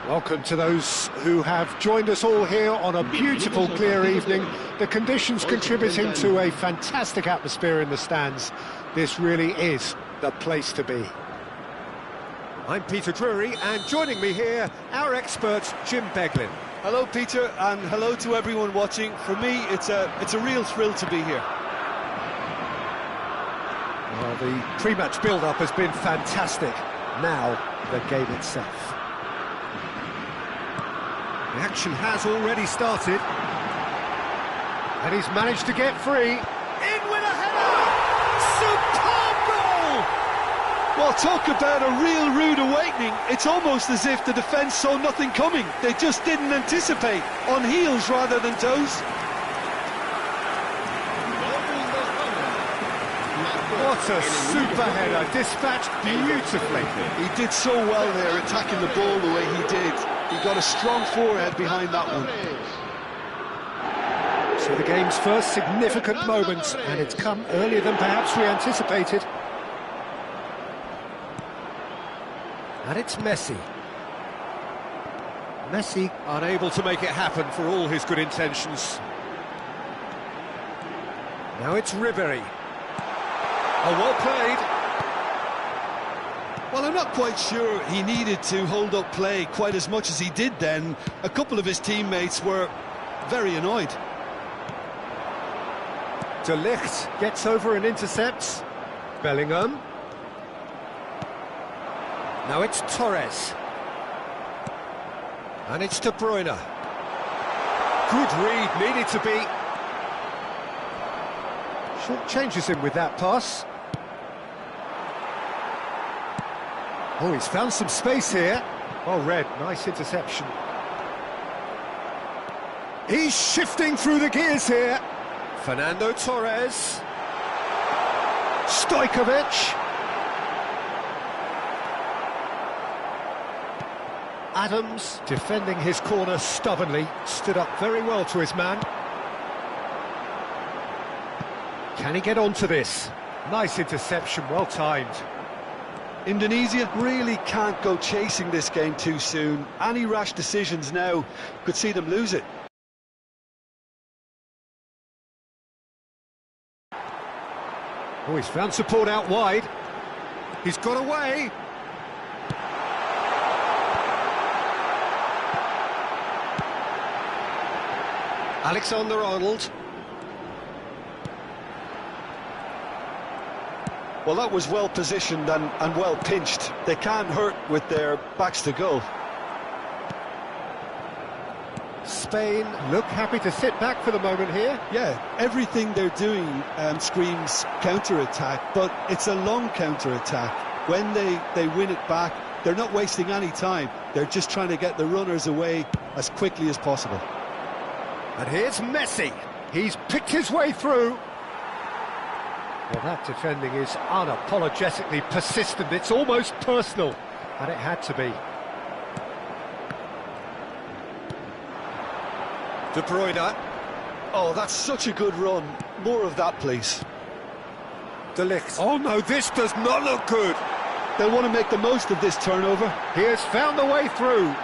Welcome to those who have joined us all here on a beautiful, clear evening. The conditions contributing to a fantastic atmosphere in the stands. This really is the place to be. I'm Peter Drury, and joining me here, our expert, Jim Beglin. Hello, Peter, and hello to everyone watching. For me, it's a real thrill to be here. Well, the pre-match build-up has been fantastic. Now, the game itself. The action has already started. And he's managed to get free. In with a header! Superb goal! Well, talk about a real rude awakening. It's almost as if the defence saw nothing coming. They just didn't anticipate. On heels rather than toes. What a super header, dispatched beautifully. He did so well there, attacking the ball the way he did. He got a strong forehead behind that one. So the game's first significant moment, and it's come earlier than perhaps we anticipated. And it's Messi. Messi unable to make it happen for all his good intentions. Now it's Ribery. Oh, well played. Well, I'm not quite sure he needed to hold up play quite as much as he did then. A couple of his teammates were very annoyed. De Ligt gets over and intercepts. Bellingham. Now it's Torres. And it's De Bruyne. Good read, needed to be. Short changes him with that pass. Oh, he's found some space here. Well read, nice interception. He's shifting through the gears here. Fernando Torres. Stojkovic. Adams, defending his corner stubbornly, stood up very well to his man. Can he get onto this? Nice interception, well timed. Indonesia really can't go chasing this game too soon. Any rash decisions now could see them lose it. Oh, he's found support out wide. He's got away. Alexander-Arnold. Well, that was well positioned and well pinched. They can't hurt with their backs to goal. Spain look happy to sit back for the moment here. Yeah, everything they're doing screams counter-attack, but it's a long counter-attack. When they win it back, they're not wasting any time. They're just trying to get the runners away as quickly as possible. And here's Messi. He's picked his way through. Well, that defending is unapologetically persistent. It's almost personal, and it had to be. De Bruyne. Oh, that's such a good run. More of that, please. De Ligt. Oh, no, this does not look good. They'll want to make the most of this turnover. He has found the way through.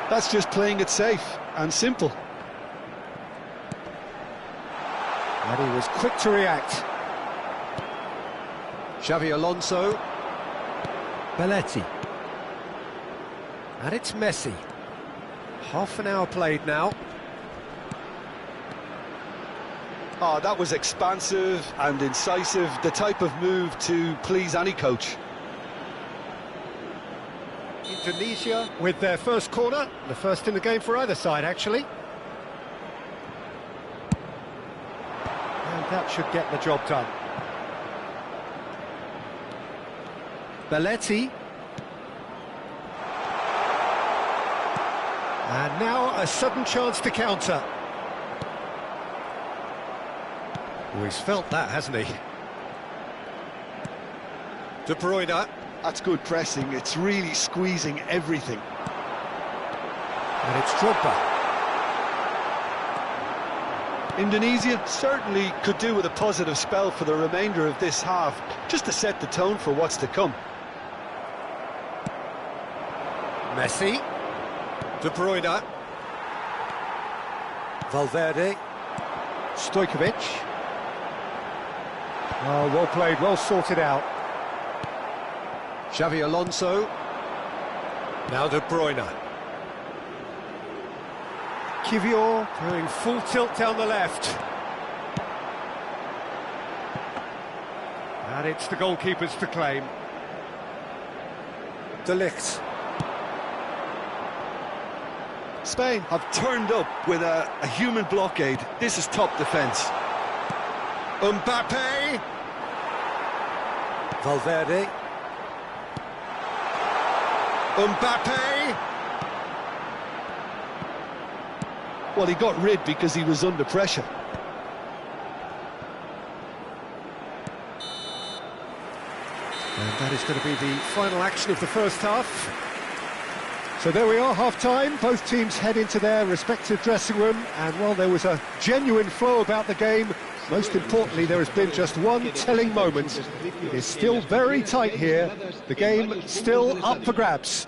That's just playing it safe and simple. And he was quick to react. Xavi Alonso. Belletti. And it's Messi. Half an hour played now. Oh, that was expansive and incisive, the type of move to please any coach. Indonesia with their first corner, the first in the game for either side, actually. And that should get the job done. Belletti. And now a sudden chance to counter. Oh, he's felt that, hasn't he? De Bruyne. That's good pressing. It's really squeezing everything. And it's Drogba. Indonesia certainly could do with a positive spell for the remainder of this half, just to set the tone for what's to come. Messi. De Bruyne. Valverde. Stojkovic. Oh, well played, well sorted out. Xavi Alonso. Now De Bruyne. Kivior going full tilt down the left. And it's the goalkeepers to claim. De Ligt. Spain have turned up with a human blockade. This is top defence. Mbappe. Valverde. Mbappe. Well, he got rid because he was under pressure. And that is going to be the final action of the first half. So there we are, half-time. Both teams head into their respective dressing room, and while there was a genuine flow about the game, most importantly, there has been just one telling moment. It is still very tight here. The game still up for grabs.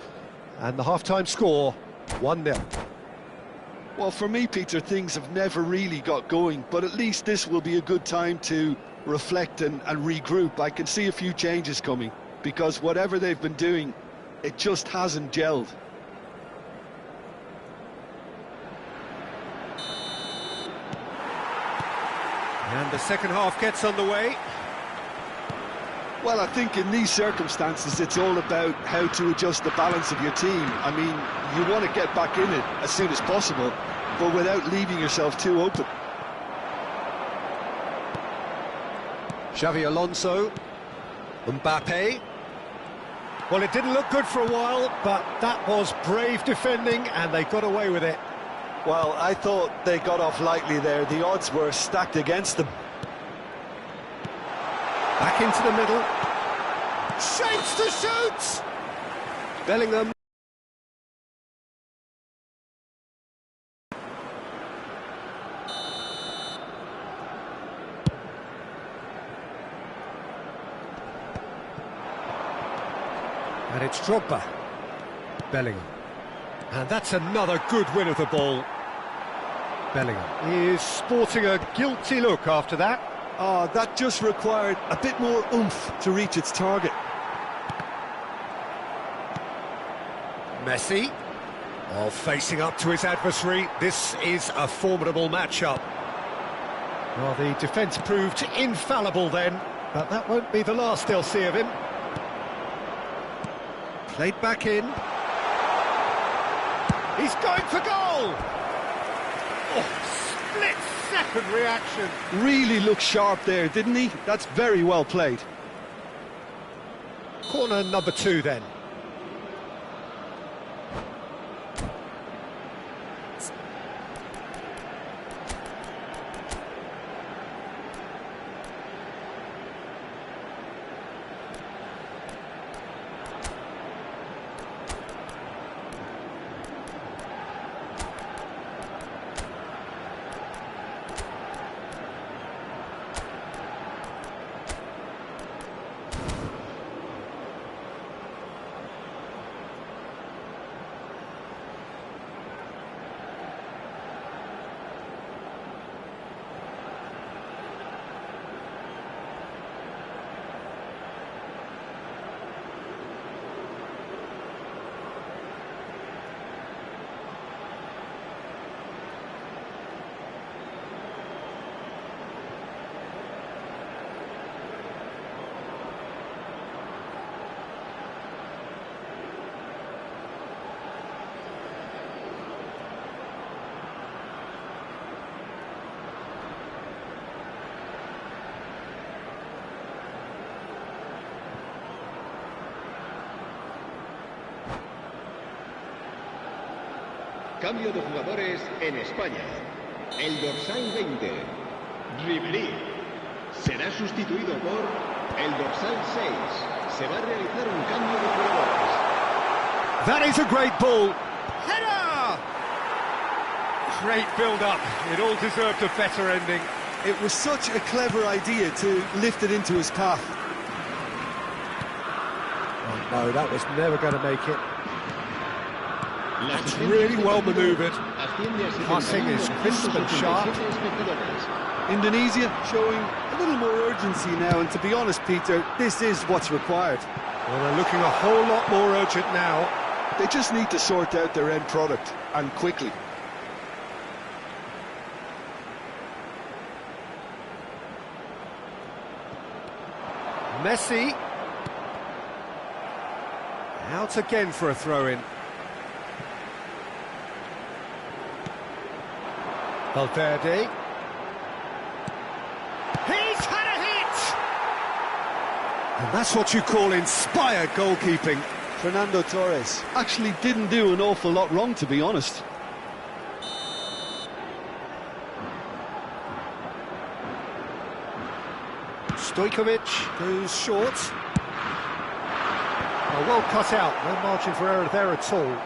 And the half-time score, 1-0. Well, for me, Peter, things have never really got going, but at least this will be a good time to reflect and regroup. I can see a few changes coming, because whatever they've been doing, it just hasn't gelled. And the second half gets underway. Well, I think in these circumstances, it's all about how to adjust the balance of your team. I mean, you want to get back in it as soon as possible, but without leaving yourself too open. Xavi Alonso. Mbappe. Well, it didn't look good for a while, but that was brave defending, and they got away with it. Well, I thought they got off lightly there. The odds were stacked against them. Back into the middle. Shapes to shoot! Bellingham. And it's Drogba. Bellingham. And that's another good win of the ball. Bellingham is sporting a guilty look after that. That just required a bit more oomph to reach its target. Messi. Oh, facing up to his adversary. This is a formidable matchup. Well, the defence proved infallible then, but that won't be the last they'll see of him. Played back in. He's going for goal! Oh, split-second reaction. Really looked sharp there, didn't he? That's very well played. Corner number 2 then. Cambio de jugadores en España. El dorsal 20, Ribéry, será sustituido por el dorsal 6. Se va a realizar un cambio de jugadores. That is a great ball. Header! Great build-up. It all deserved a better ending. It was such a clever idea to lift it into his path. Oh, no, that was never going to make it. It's really well manoeuvred. Passing is crisp and sharp. Indonesia showing a little more urgency now, and to be honest, Peter, this is what's required. Well, they're looking a whole lot more urgent now. They just need to sort out their end product, and quickly. Messi. Out again for a throw-in. Valverde. He's had a hit! And that's what you call inspired goalkeeping. Fernando Torres actually didn't do an awful lot wrong, to be honest. Stojkovic goes short. Oh, well cut out, no margin for error there at all.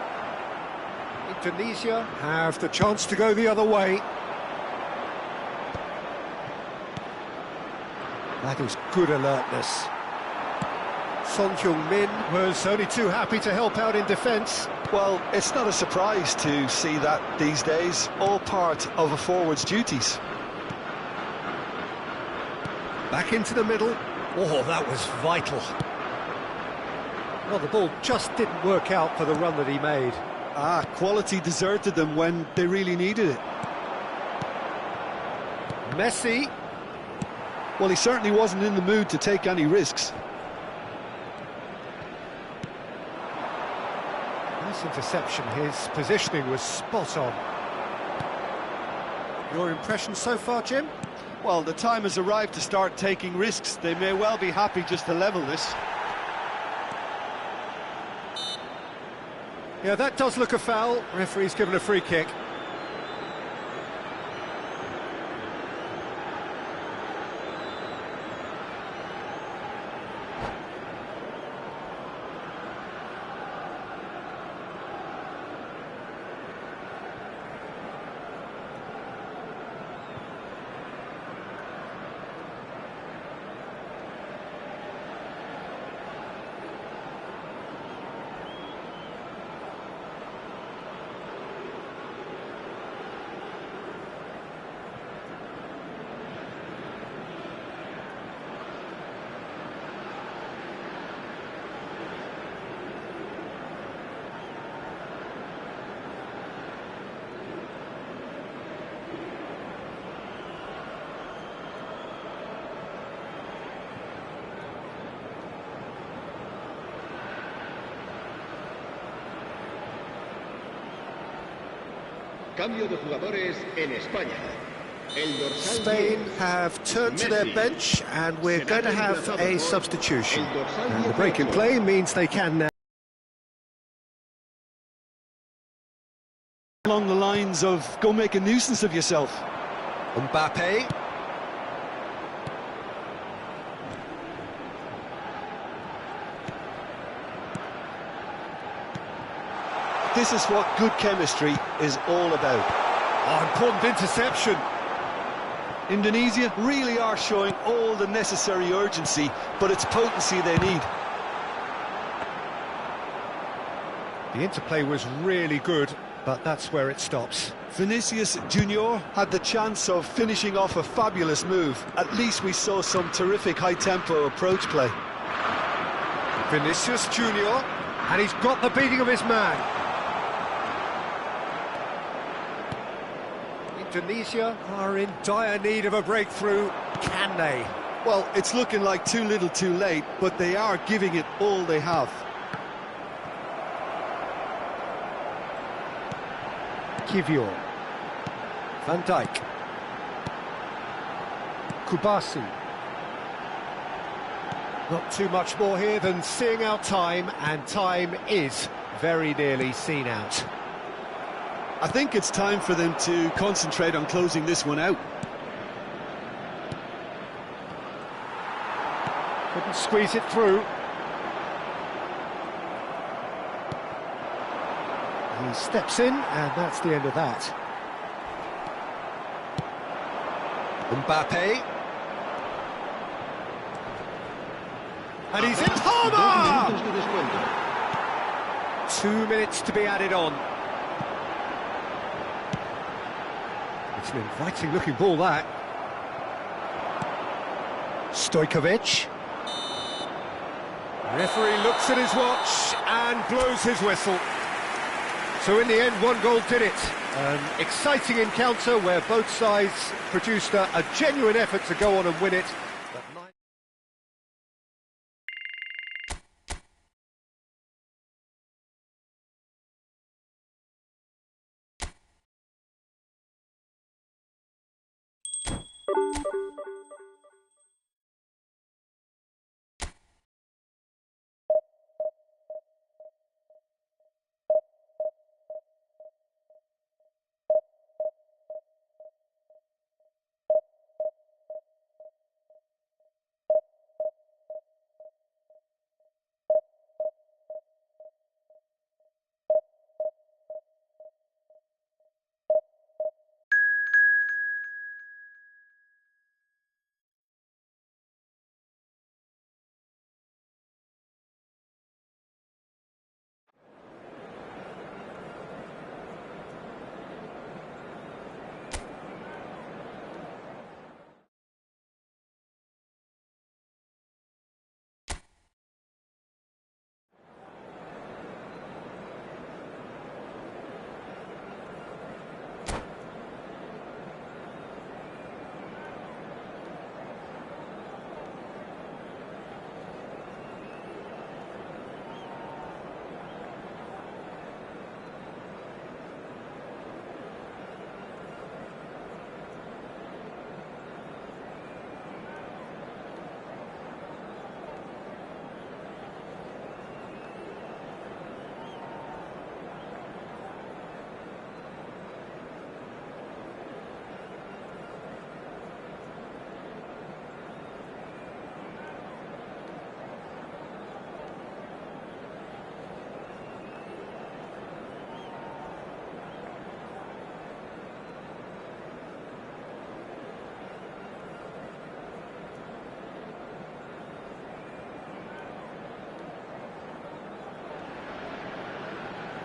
Indonesia have the chance to go the other way. That is good alertness. Son Heung-min was only too happy to help out in defence. Well, it's not a surprise to see that these days, all part of a forward's duties. Back into the middle. Oh, that was vital. Well, the ball just didn't work out for the run that he made. Quality deserted them when they really needed it. Messi. Well, he certainly wasn't in the mood to take any risks. Nice interception. His positioning was spot on. Your impression so far, Jim? Well, the time has arrived to start taking risks. They may well be happy just to level this. Yeah, that does look a foul. Referee's given a free kick. Cambio de jugadores en España. Spain have turned to their bench and we're going to have a substitution. And the break in play means they can now. Along the lines of, go make a nuisance of yourself. Mbappe. This is what good chemistry is all about. Oh, important interception. Indonesia really are showing all the necessary urgency, but it's potency they need. The interplay was really good, but that's where it stops. Vinicius Junior had the chance of finishing off a fabulous move. At least we saw some terrific high-tempo approach play. Vinicius Junior, and he's got the beating of his man. Indonesia are in dire need of a breakthrough. Can they? Well, it's looking like too little too late, but they are giving it all they have. Kivior. Van Dijk. Kubasi. Not too much more here than seeing out time, and time is very nearly seen out. I think it's time for them to concentrate on closing this one out. Couldn't squeeze it through. He steps in, and that's the end of that. Mbappe. And he's in. Palmer! 2 minutes to be added on. It's an inviting-looking ball, that. Stojkovic. Referee looks at his watch and blows his whistle. So in the end, one goal did it. An exciting encounter where both sides produced a genuine effort to go on and win it.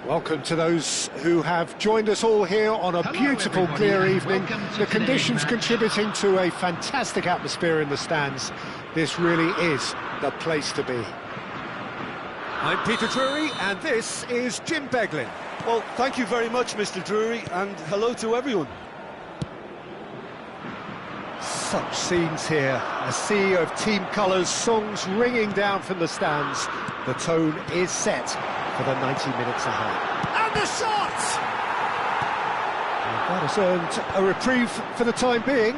Welcome to those who have joined us all here on a beautiful, clear evening. The conditions contributing to a fantastic atmosphere in the stands. This really is the place to be. I'm Peter Drury, and this is Jim Beglin. Well, thank you very much, Mr. Drury, and hello to everyone. Such scenes here, a sea of team colours, songs ringing down from the stands. The tone is set for the 90 minutes ahead. And the shot! That has earned a reprieve for the time being.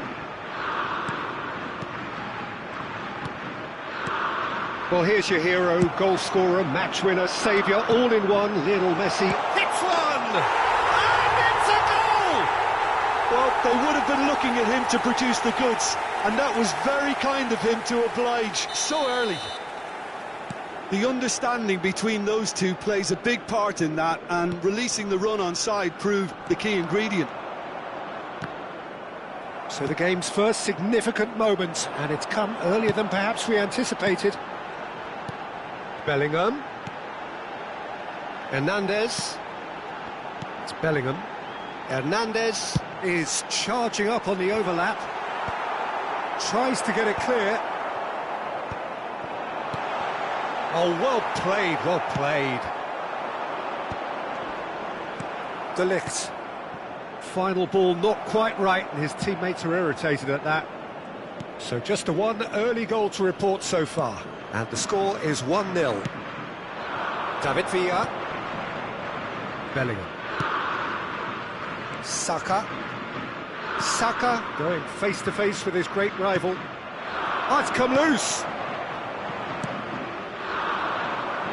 Well, here's your hero, goal scorer, match winner, saviour, all in one, Lionel Messi. Hits one! And it's a goal! Well, they would have been looking at him to produce the goods, and that was very kind of him to oblige so early. The understanding between those two plays a big part in that, and releasing the run on side proved the key ingredient. So the game's first significant moment, and it's come earlier than perhaps we anticipated. Bellingham. Hernandez. It's Bellingham. Hernandez is charging up on the overlap. Tries to get it clear. Oh, well played, well played. De Ligt. Final ball not quite right, and his teammates are irritated at that. So just the one early goal to report so far. And the score is 1-0. David Villa. Bellingham. Saka. Saka going face-to-face with his great rival. Oh, it's come loose.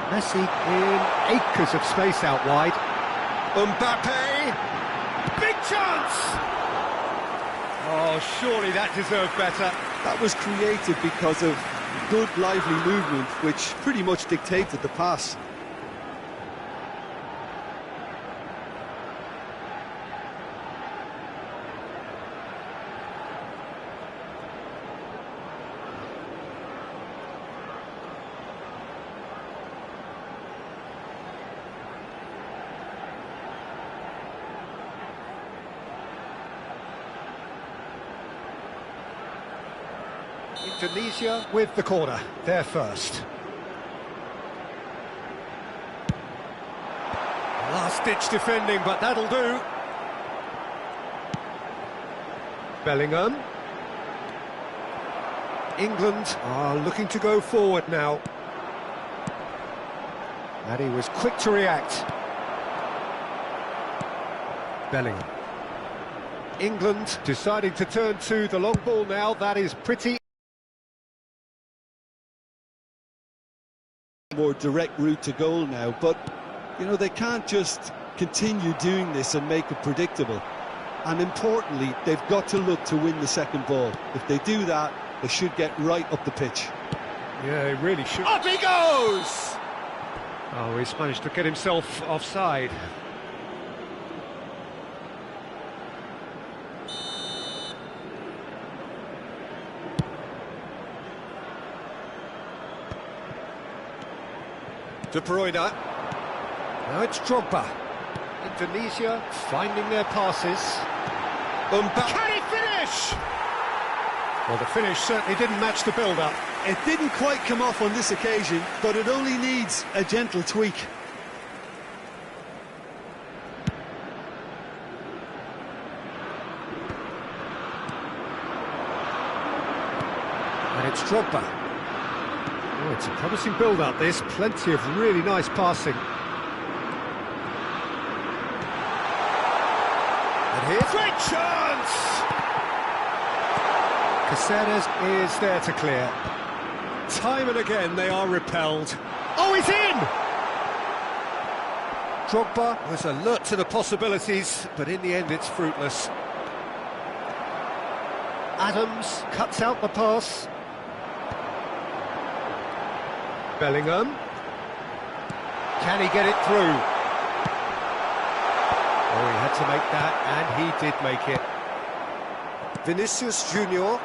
Messi in acres of space out wide. Mbappe. Big chance! Oh, surely that deserved better. That was created because of good, lively movement, which pretty much dictated the pass. Indonesia with the corner, they're first. Last-ditch defending, but that'll do. Bellingham. England are looking to go forward now. And he was quick to react. Bellingham. England deciding to turn to the long ball now. That is pretty... more direct route to goal now, but, you know, they can't just continue doing this and make it predictable. And importantly, they've got to look to win the second ball. If they do that, they should get right up the pitch. Yeah, they really should. Up he goes! Oh, he's managed to get himself offside. De Bruyne. Now it's Drogba. Indonesia finding their passes. Can he finish? Well, the finish certainly didn't match the build-up. It didn't quite come off on this occasion, but it only needs a gentle tweak. And it's Drogba. Oh, it's a promising build-up, this. Plenty of really nice passing. And here's... Great chance! Caceres is there to clear. Time and again they are repelled. Oh, he's in! Drogba was alert to the possibilities, but in the end it's fruitless. Adams cuts out the pass. Bellingham. Can he get it through? Oh, he had to make that, and he did make it. Vinicius Junior.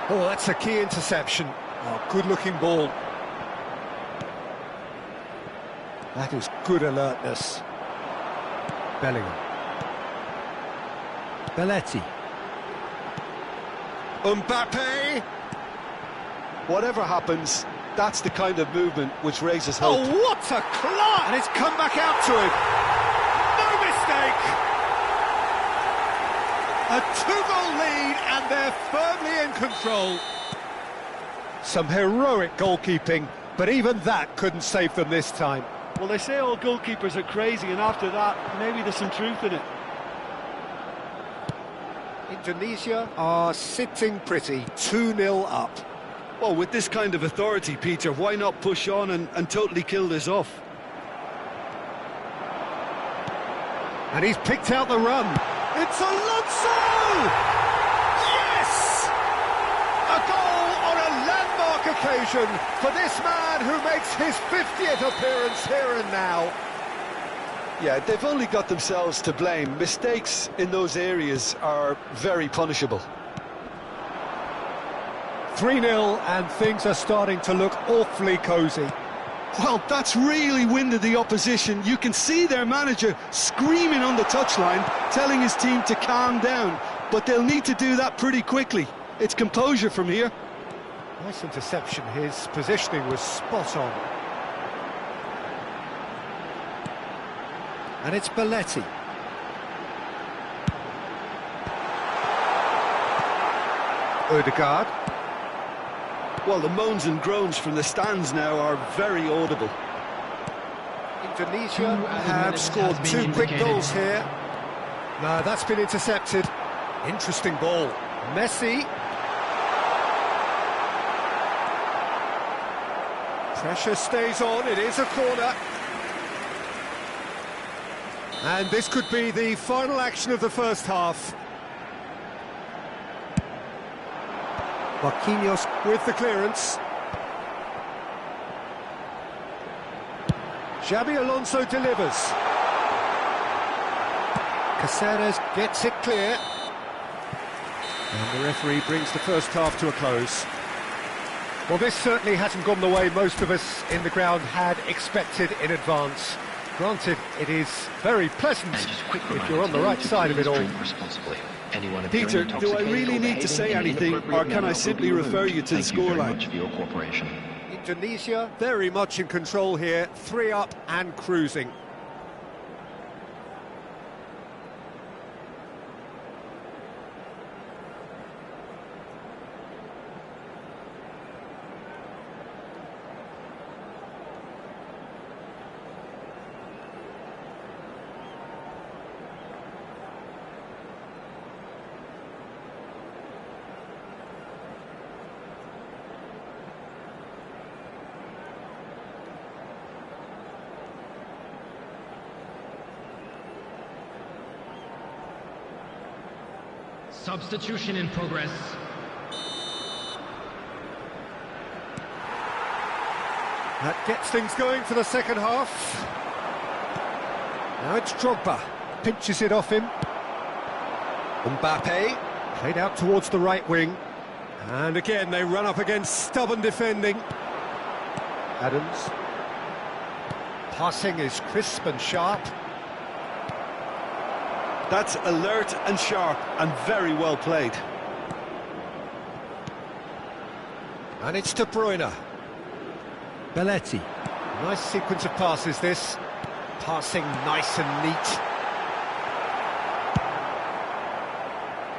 Oh, that's a key interception. Oh, good-looking ball. That is good alertness. Bellingham. Belletti. Mbappe. Whatever happens, that's the kind of movement which raises hope. Oh, what a class! And it's come back out to him. No mistake! A two-goal lead, and they're firmly in control. Some heroic goalkeeping, but even that couldn't save them this time. Well, they say all goalkeepers are crazy, and after that, maybe there's some truth in it. Indonesia are sitting pretty, 2-0 up. Well, with this kind of authority, Peter, why not push on and totally kill this off? And he's picked out the run. It's Alonso! Yes! A goal on a landmark occasion for this man who makes his 50th appearance here and now. Yeah, they've only got themselves to blame. Mistakes in those areas are very punishable. 3-0, and things are starting to look awfully cosy. Well, that's really winded the opposition. You can see their manager screaming on the touchline, telling his team to calm down. But they'll need to do that pretty quickly. It's composure from here. Nice interception. His positioning was spot on. And it's Belletti. Odegaard. Well, the moans and groans from the stands now are very audible. Indonesia have scored two quick goals here. No, that's been intercepted. Interesting ball. Messi. Pressure stays on, it is a corner. And this could be the final action of the first half. Marquinhos with the clearance. Xabi Alonso delivers. Caceres gets it clear. And the referee brings the first half to a close. Well, this certainly hasn't gone the way most of us in the ground had expected in advance. Granted, it is very pleasant if you're on the right side of it all. Peter, do I really need to say anything, or can I simply refer you to the scoreline? Indonesia very much in control here, 3 up and cruising. Substitution in progress. That gets things going for the second half. Now it's Drogba, pinches it off him. Mbappe, played out towards the right wing. And again, they run up against stubborn defending. Adams. Passing is crisp and sharp. That's alert and sharp and very well played. And it's De Bruyne. Belletti. Nice sequence of passes, this. Passing nice and neat.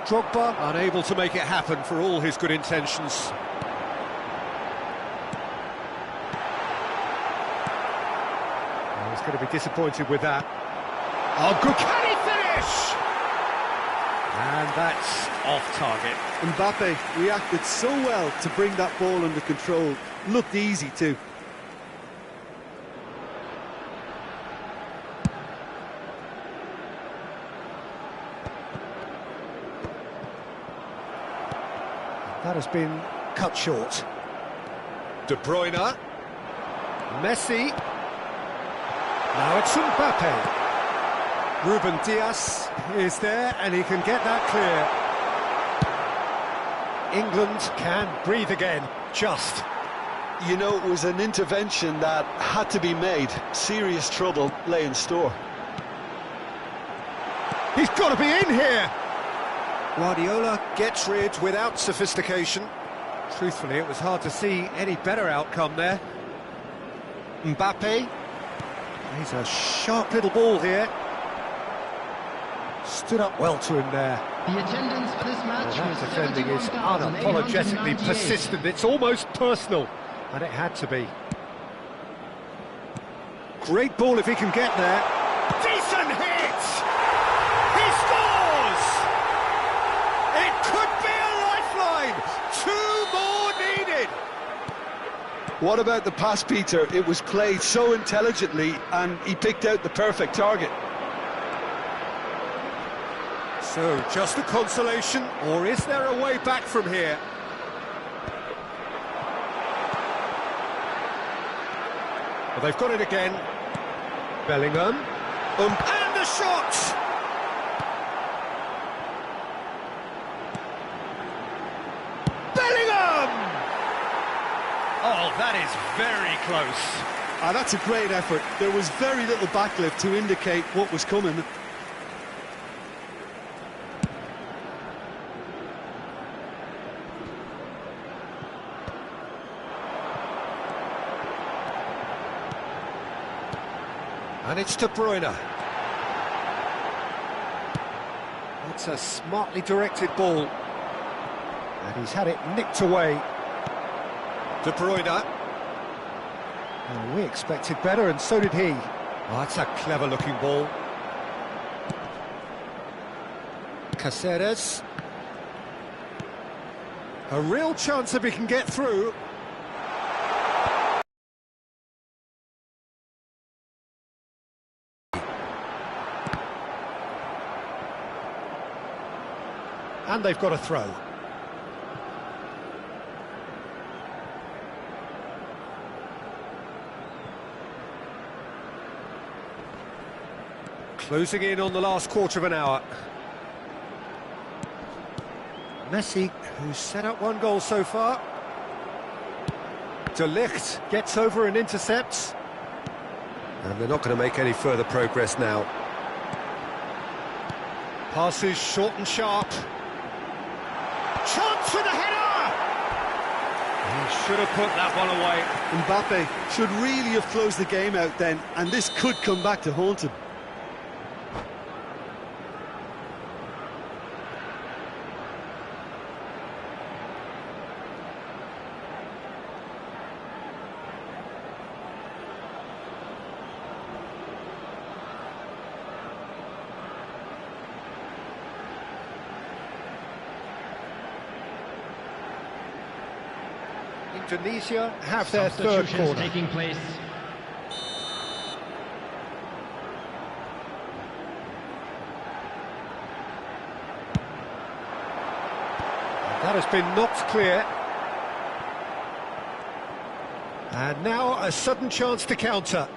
Drogba unable to make it happen for all his good intentions. He's going to be disappointed with that. Oh, good, can he finish? And that's off target. Mbappe reacted so well to bring that ball under control. Looked easy too. That has been cut short. De Bruyne. Messi. Now it's Mbappe. Ruben Dias is there and he can get that clear. England can breathe again, just. You know, it was an intervention that had to be made. Serious trouble lay in store. He's got to be in here! Guardiola gets rid without sophistication. Truthfully, it was hard to see any better outcome there. Mbappe. He's a sharp little ball here. Stood up well to him there. The attendance for this match That defending is unapologetically persistent. It's almost personal, and it had to be. Great ball if he can get there. Decent hit! He scores! It could be a lifeline! 2 more needed! What about the pass, Peter? It was played so intelligently and he picked out the perfect target. So, just a consolation, or is there a way back from here? Well, they've got it again. Bellingham. And the shot! Bellingham! Oh, that is very close. That's a great effort. There was very little backlift to indicate what was coming. And it's De Bruyne. It's a smartly directed ball. And he's had it nicked away. De Bruyne. Oh, we expected better, and so did he. Oh, that's a clever-looking ball. Caceres. A real chance if he can get through. And they've got a throw. Closing in on the last quarter of an hour. Messi, who's set up 1 goal so far. De Ligt gets over and intercepts. And they're not going to make any further progress now. Passes short and sharp. Chance for the header! He should have put that one away. Mbappe should really have closed the game out then, and this could come back to haunt him. Indonesia have their third corner. Taking place. That has been knocked clear. And now a sudden chance to counter.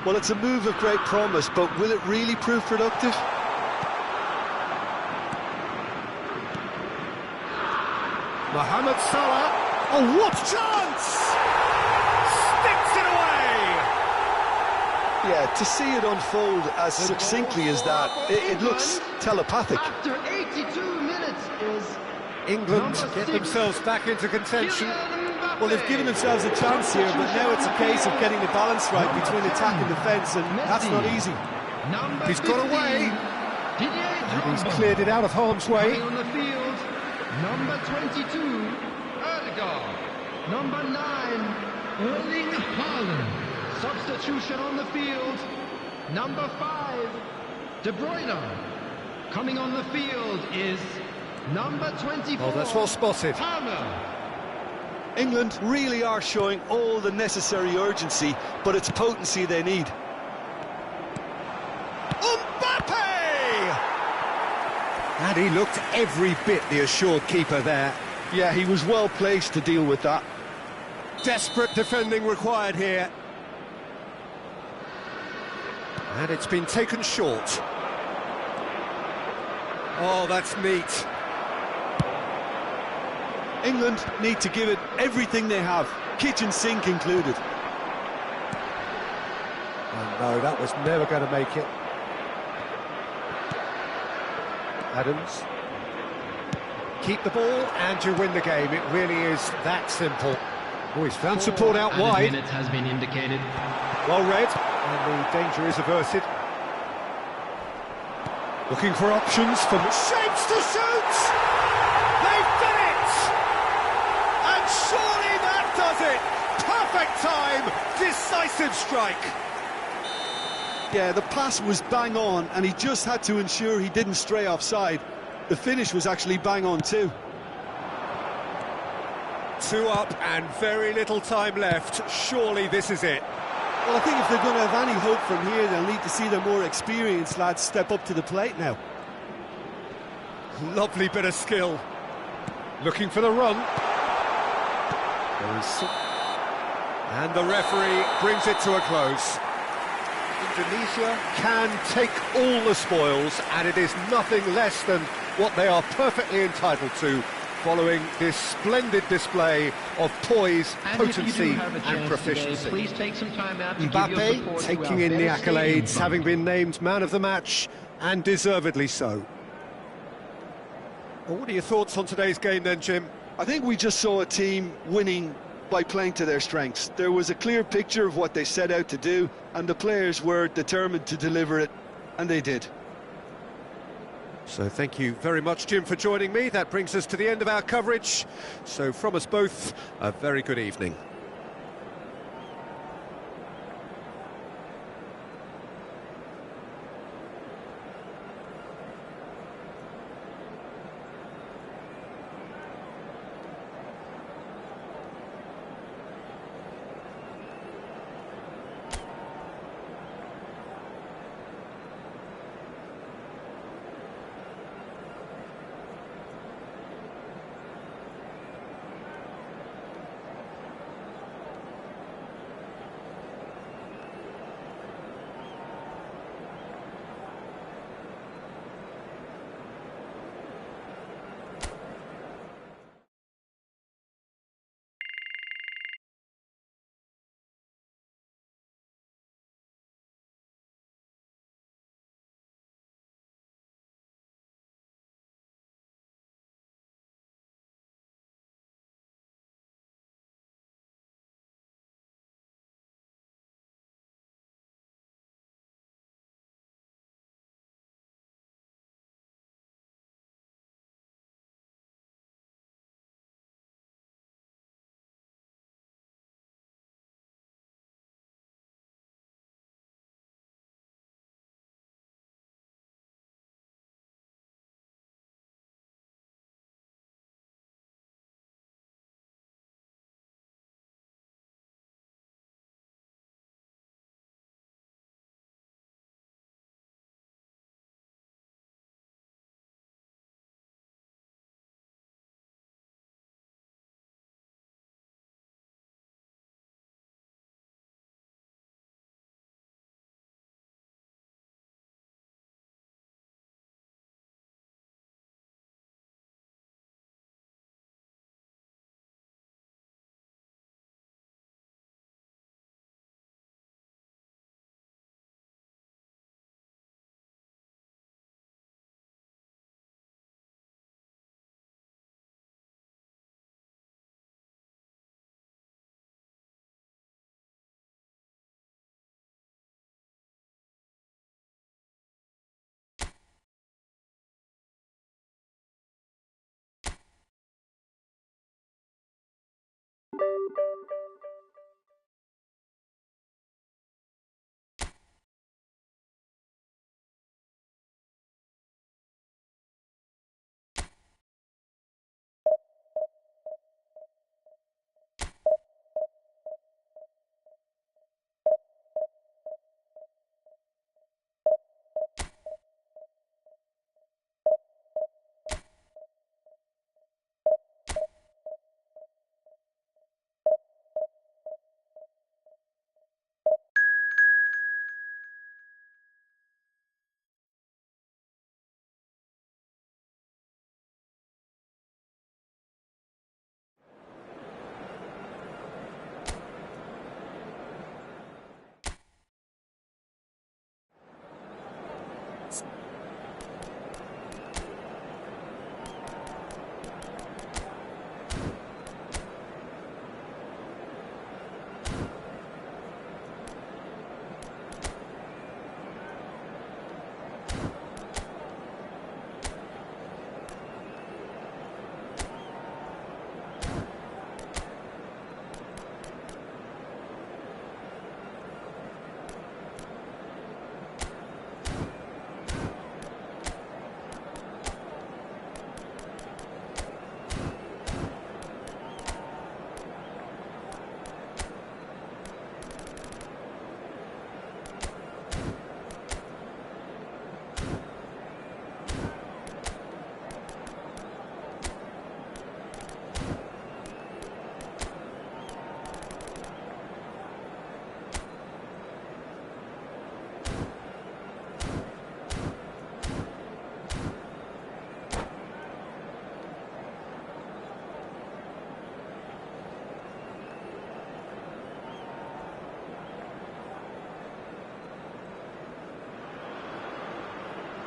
Well, it's a move of great promise, but will it really prove productive? Mohamed Salah. Oh, what chance! Sticks it away! Yeah, to see it unfold as succinctly as that, it looks telepathic. After 82 minutes is England get themselves back into contention. Well, they've given themselves a chance here, but now it's a case of getting the balance right between attack and defence, and that's not easy. He's got away. And he's cleared it out of harm's way. On the field, number 22, Erdegaard. Number 9, Erling Haaland. Substitution on the field, number 5, De Bruyne. Coming on the field is number 24. Oh, that's well spotted. Palmer. England really are showing all the necessary urgency, but it's potency they need. Mbappe! And he looked every bit the assured keeper there. Yeah, he was well placed to deal with that. Desperate defending required here. And it's been taken short. Oh, that's neat. England need to give it everything they have, kitchen sink included. Oh no, that was never going to make it. Adams. Keep the ball and you win the game. It really is that simple. Oh, he's found support out wide. Minutes has been indicated. Well read, and the danger is averted. Looking for options from shapes to shoot! They've done it! And surely that does it! Perfect time, decisive strike. Yeah, the pass was bang on, and he just had to ensure he didn't stray offside. The finish was actually bang on too. 2 up and very little time left. Surely this is it. Well, I think if they're going to have any hope from here, they'll need to see their more experienced lads step up to the plate now. Lovely bit of skill. Looking for the run. And the referee brings it to a close. Indonesia can take all the spoils, and it is nothing less than what they are perfectly entitled to, following this splendid display of poise, potency and proficiency. Please take some time out to give your Mbappe support taking to our in the best accolades, stadium. having been named man of the match, and deservedly so. Well, what are your thoughts on today's game then, Jim? I think we just saw a team winning by playing to their strengths. There was a clear picture of what they set out to do, and the players were determined to deliver it, and they did. So thank you very much, Jim, for joining me. That brings us to the end of our coverage. So from us both, a very good evening.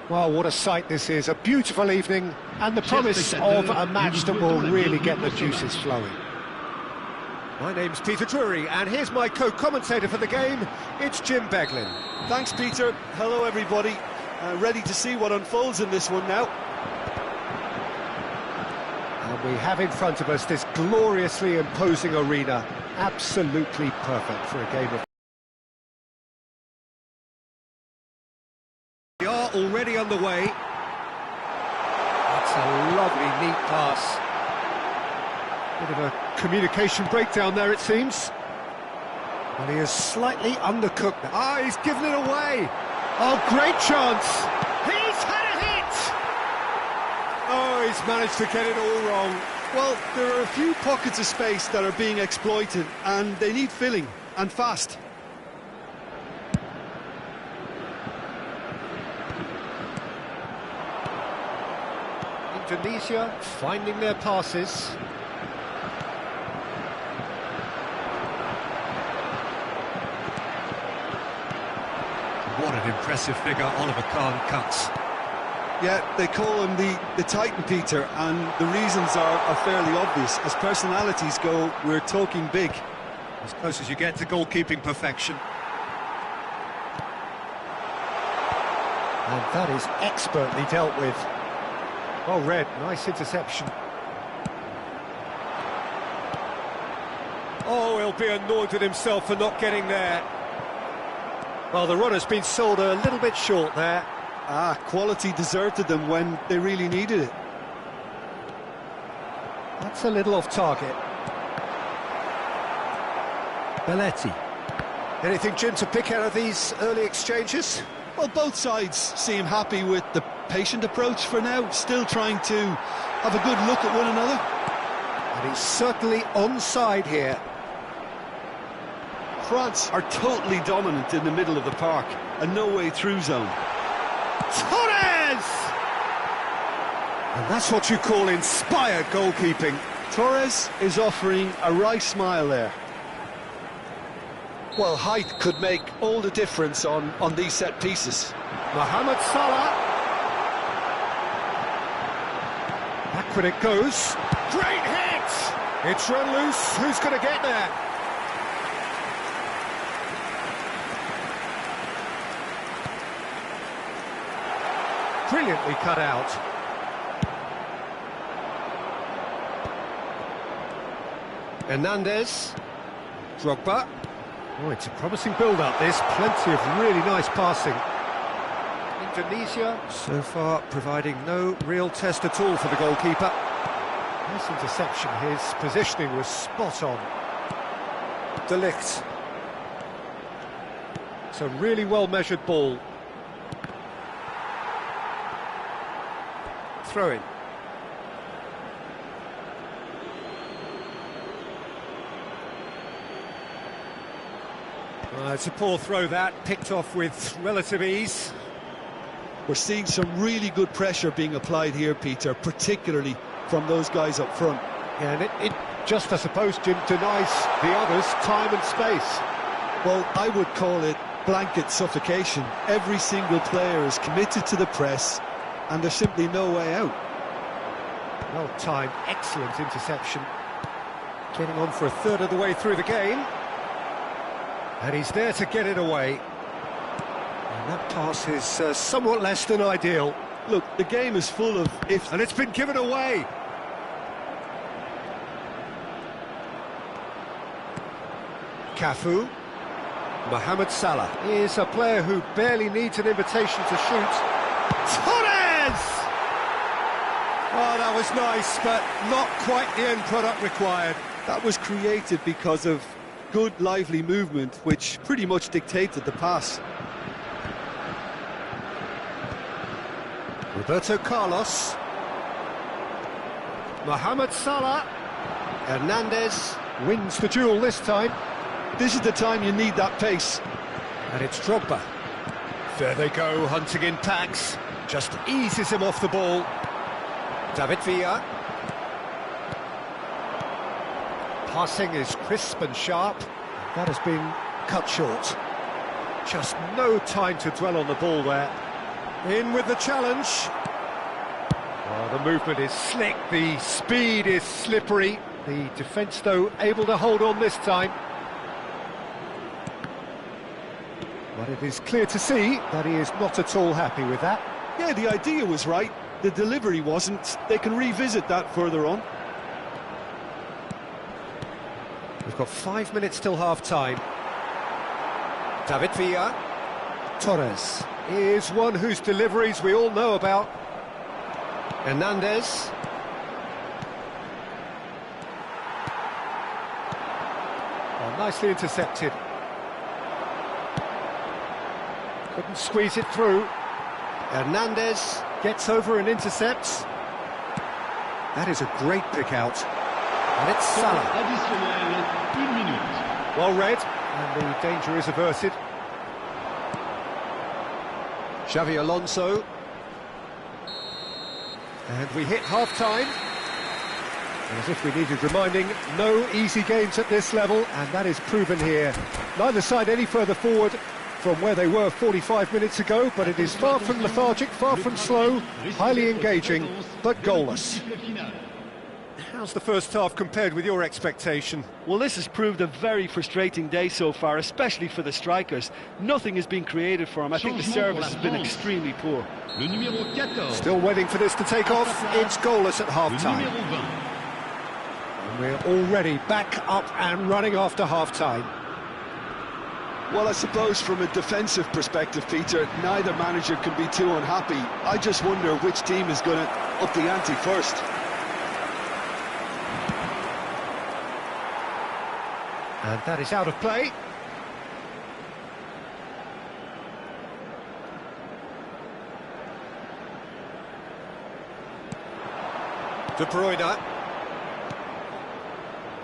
Well, what a sight this is. A beautiful evening and the promise of a match that will really get the juices flowing. My name's Peter Drury, and here's my co-commentator for the game. It's Jim Beglin. Thanks, Peter. Hello, everybody. Ready to see what unfolds in this one now. And we have in front of us this gloriously imposing arena. Absolutely perfect for a game of... We are already underway. That's a lovely, neat pass. Bit of a communication breakdown there, it seems. And he is slightly undercooked. Ah, he's given it away. Oh, great chance. He's had a hit. Oh, he's managed to get it all wrong. Well, there are a few pockets of space that are being exploited, and they need filling, and fast. Indonesia finding their passes. What an impressive figure Oliver Kahn cuts. Yeah, they call him the Titan, Peter, and the reasons are fairly obvious. As personalities go, we're talking big. As close as you get to goalkeeping perfection. And that is expertly dealt with. Well read, nice interception. Oh, he'll be annoyed with himself for not getting there. Well, the runner's been sold a little bit short there. Ah, quality deserted them when they really needed it. That's a little off target. Belletti. Anything, Jim, to pick out of these early exchanges? Well, both sides seem happy with the patient approach for now, still trying to have a good look at one another. And he's certainly onside here. France are totally dominant in the middle of the park, a no-way through zone. Torres! And that's what you call inspired goalkeeping. Torres is offering a wry smile there. Well, height could make all the difference on these set pieces. Mohamed Salah. Back when it goes. Great hit! It's run loose. Who's going to get there? Brilliantly cut out. Hernandez. Drogba. Oh, it's a promising build-up, this. Plenty of really nice passing. Indonesia, so far, providing no real test at all for the goalkeeper. Nice interception. His positioning was spot on. De Ligt. It's a really well-measured ball. Throw in. It's a poor throw that, picked off with relative ease. We're seeing some really good pressure being applied here, Peter, particularly from those guys up front. Yeah, and it just, I suppose, Jim, denies the others time and space. Well, I would call it blanket suffocation. Every single player is committed to the press, and there's simply no way out. Well timed, excellent interception. Getting on for a third of the way through the game. And he's there to get it away. And that pass is somewhat less than ideal. Look, the game is full of ifs. And it's been given away. Cafu. Mohamed Salah is a player who barely needs an invitation to shoot. Torres! Oh, that was nice, but not quite the end product required. That was created because of good, lively movement, which pretty much dictated the pass. Roberto Carlos. Mohamed Salah. Hernandez wins the duel this time. This is the time you need that pace. And it's Drogba. There they go, hunting in packs. Just eases him off the ball. David Villa. Passing is crisp and sharp. That has been cut short. Just no time to dwell on the ball there. In with the challenge. Oh, the movement is slick, the speed is slippery. The defence, though, able to hold on this time. But it is clear to see that he is not at all happy with that. Yeah, the idea was right. The delivery wasn't. They can revisit that further on. We've got 5 minutes till half-time. David Villa. Torres is one whose deliveries we all know about. Hernandez. Oh, nicely intercepted. Couldn't squeeze it through. Hernandez gets over and intercepts. That is a great pick out. And it's Salah. Well read, and the danger is averted. Xavi Alonso. And we hit half-time. As if we needed reminding, no easy games at this level, and that is proven here. Neither side any further forward from where they were 45 minutes ago, but it is far from lethargic, far from slow, highly engaging, but goalless. How's the first half compared with your expectation? Well, this has proved a very frustrating day so far, especially for the strikers. Nothing has been created for them. I think the service has been extremely poor. Still waiting for this to take off. It's goalless at half-time. And we're already back up and running after half-time. Well, I suppose from a defensive perspective, Peter, neither manager can be too unhappy. I just wonder which team is going to up the ante first. And that is out of play. De Bruyne.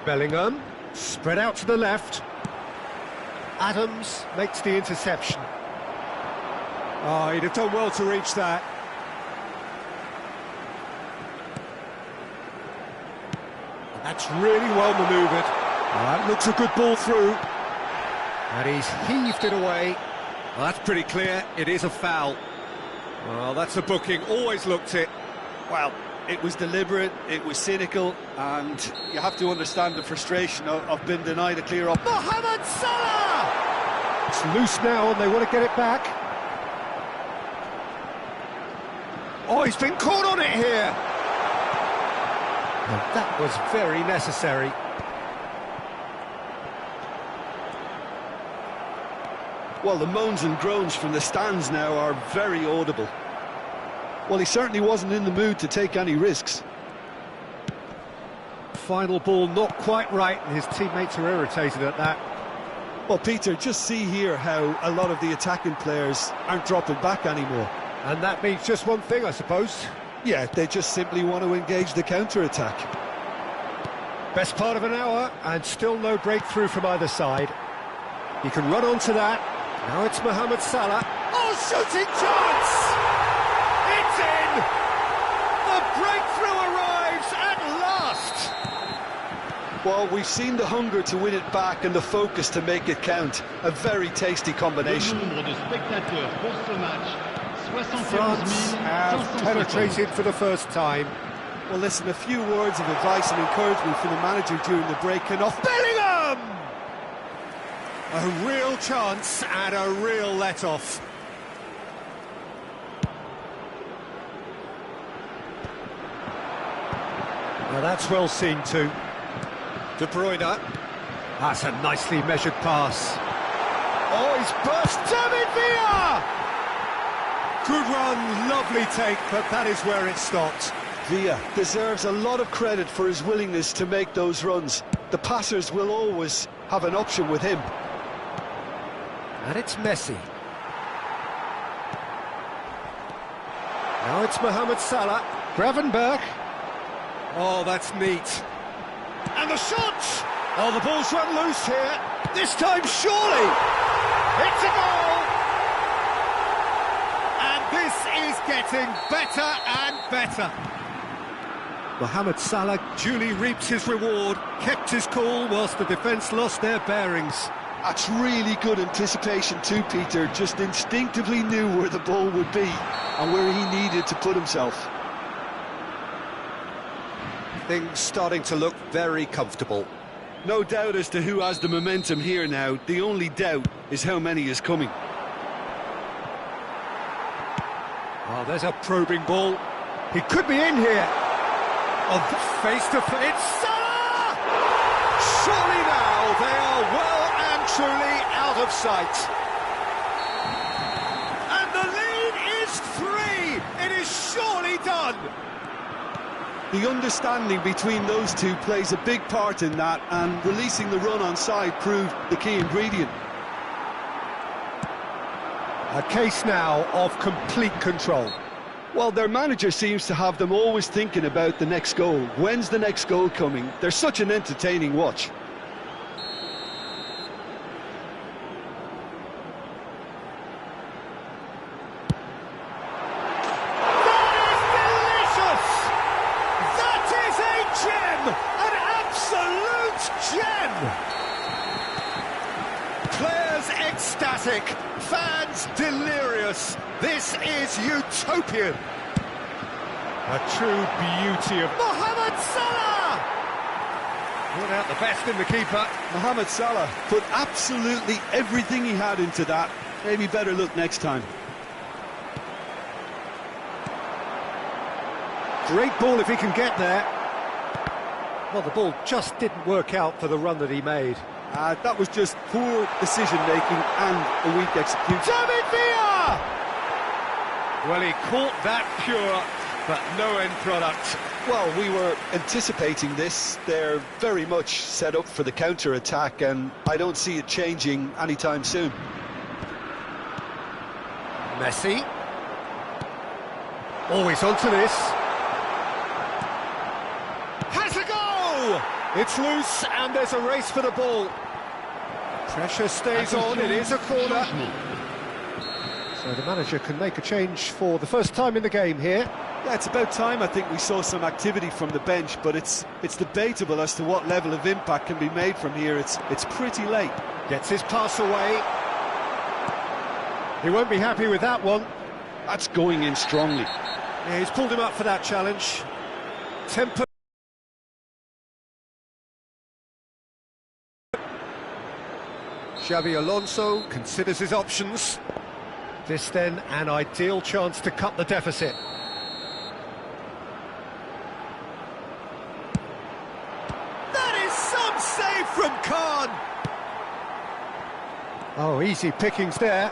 Bellingham. Spread out to the left. Adams makes the interception. Oh, he'd have done well to reach that. And that's really well manoeuvred. That looks a good ball through. And he's heaved it away. Well, that's pretty clear. It is a foul. Well, that's a booking. Always looked it. Well, it was deliberate, it was cynical, and you have to understand the frustration of being denied a clear up. Mohamed Salah! It's loose now and they want to get it back. Oh, he's been caught on it here. And that was very necessary. Well, the moans and groans from the stands now are very audible. Well, he certainly wasn't in the mood to take any risks. Final ball not quite right, and his teammates are irritated at that. Well, Peter, just see here how a lot of the attacking players aren't dropping back anymore. And that means just one thing, I suppose. Yeah, they just simply want to engage the counter-attack. Best part of an hour, and still no breakthrough from either side. He can run onto that. Now it's Mohamed Salah. Oh, shooting chance! It's in! The breakthrough arrives at last! Well, we've seen the hunger to win it back and the focus to make it count. A very tasty combination. France have penetrated for the first time. Well, listen, a few words of advice and encouragement from the manager during the break, and off Bellingham! A real chance and a real let-off. Now that's well seen too. De Bruyne. That's a nicely measured pass. Oh, he's burst. David Villa! Good run, lovely take, but that is where it stopped. Villa deserves a lot of credit for his willingness to make those runs. The passers will always have an option with him. And it's Messi. Now it's Mohamed Salah. Gravenberch. Oh, that's neat. And the shot! Oh, the ball's run loose here. This time, surely! It's a goal! And this is getting better and better. Mohamed Salah duly reaps his reward, kept his cool whilst the defence lost their bearings. That's really good anticipation too, Peter. Just instinctively knew where the ball would be and where he needed to put himself. Things starting to look very comfortable. No doubt as to who has the momentum here now. The only doubt is how many is coming. Oh, there's a probing ball. He could be in here. Oh, face to face. Salah! Surely now they are well and truly out of sight. And the lead is 3. It is surely done. The understanding between those two plays a big part in that, and releasing the run on side proved the key ingredient. A case now of complete control. Well, their manager seems to have them always thinking about the next goal. When's the next goal coming? They're such an entertaining watch. Players ecstatic, fans delirious. This is utopian. A true beauty of Mohamed Salah! Brought out the best in the keeper. Mohamed Salah put absolutely everything he had into that. Maybe better look next time. Great ball if he can get there. Well, the ball just didn't work out for the run that he made. That was just poor decision-making and a weak execution. David Villa! Well, he caught that pure, but no end product. Well, we were anticipating this. They're very much set up for the counter-attack, and I don't see it changing anytime soon. Messi. Always onto this. Has a go! It's loose, and there's a race for the ball. Pressure stays on, it is a corner. So the manager can make a change for the first time in the game here. Yeah, it's about time. I think we saw some activity from the bench, but it's debatable as to what level of impact can be made from here. It's pretty late. Gets his pass away. He won't be happy with that one. That's going in strongly. Yeah, he's pulled him up for that challenge. Tempo. Xabi Alonso considers his options. This then an ideal chance to cut the deficit. That is some save from Khan. Oh, easy pickings there.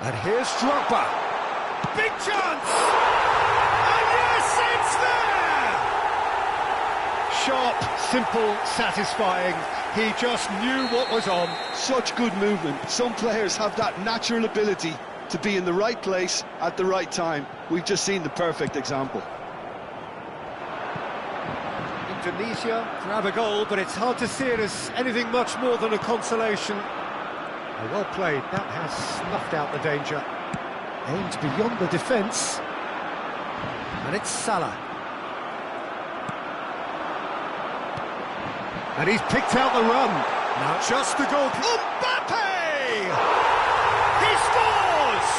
And here's Drogba. Big chance! And yes, it's there! Sharp, simple, satisfying. He just knew what was on. Such good movement. Some players have that natural ability to be in the right place at the right time. We've just seen the perfect example. Indonesia grab a goal, but it's hard to see it as anything much more than a consolation. Well played, that has snuffed out the danger. Aimed beyond the defence. And it's Salah. And he's picked out the run. Now just the goal. Mbappe! He scores!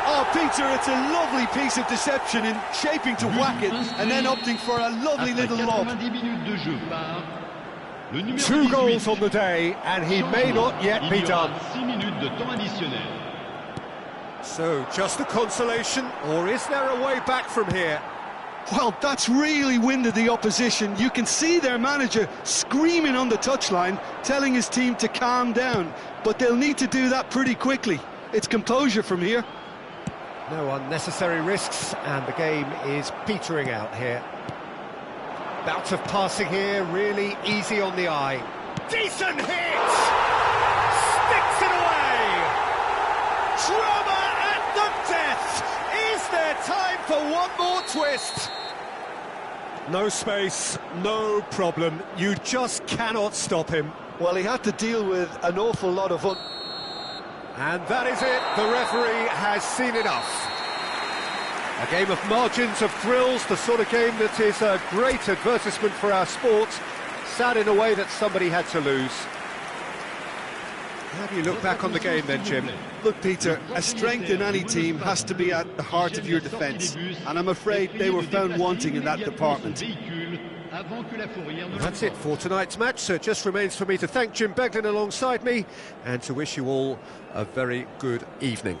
Oh, Peter, it's a lovely piece of deception in shaping to whack it and then opting for a lovely little lob. 2 goals on the day, and he may not yet be done. So, just a consolation, or is there a way back from here? Well, that's really winded the opposition. You can see their manager screaming on the touchline, telling his team to calm down. But they'll need to do that pretty quickly. It's composure from here. No unnecessary risks, and the game is petering out here. Bout of passing here, really easy on the eye. Decent hit! Sticks it away! Drama at the death! Is there time for one more twist? No space, no problem. You just cannot stop him. Well, he had to deal with an awful lot of... And that is it. The referee has seen enough. A game of margins, of thrills, the sort of game that is a great advertisement for our sport. Sad in a way that somebody had to lose. How do you look back on the game then, Jim? Look, Peter, a strength in any team has to be at the heart of your defence, and I'm afraid they were found wanting in that department. That's it for tonight's match, so it just remains for me to thank Jim Beglin alongside me and to wish you all a very good evening.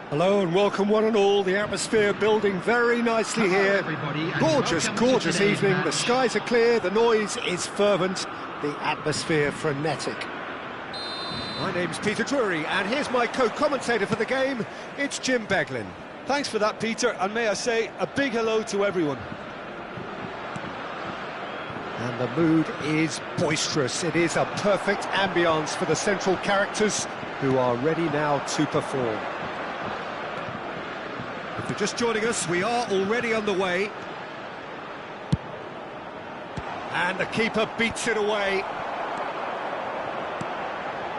Hello and welcome one and all. The atmosphere building very nicely here. Everybody, and Gorgeous, welcome to gorgeous today's evening. The match. skies are clear, the noise is fervent, the atmosphere frenetic. My name's Peter Drury and here's my co-commentator for the game. It's Jim Beglin. Thanks for that, Peter, and may I say a big hello to everyone. And the mood is boisterous. It is a perfect ambience for the central characters who are ready now to perform. If you're just joining us, we are already on the way. And the keeper beats it away.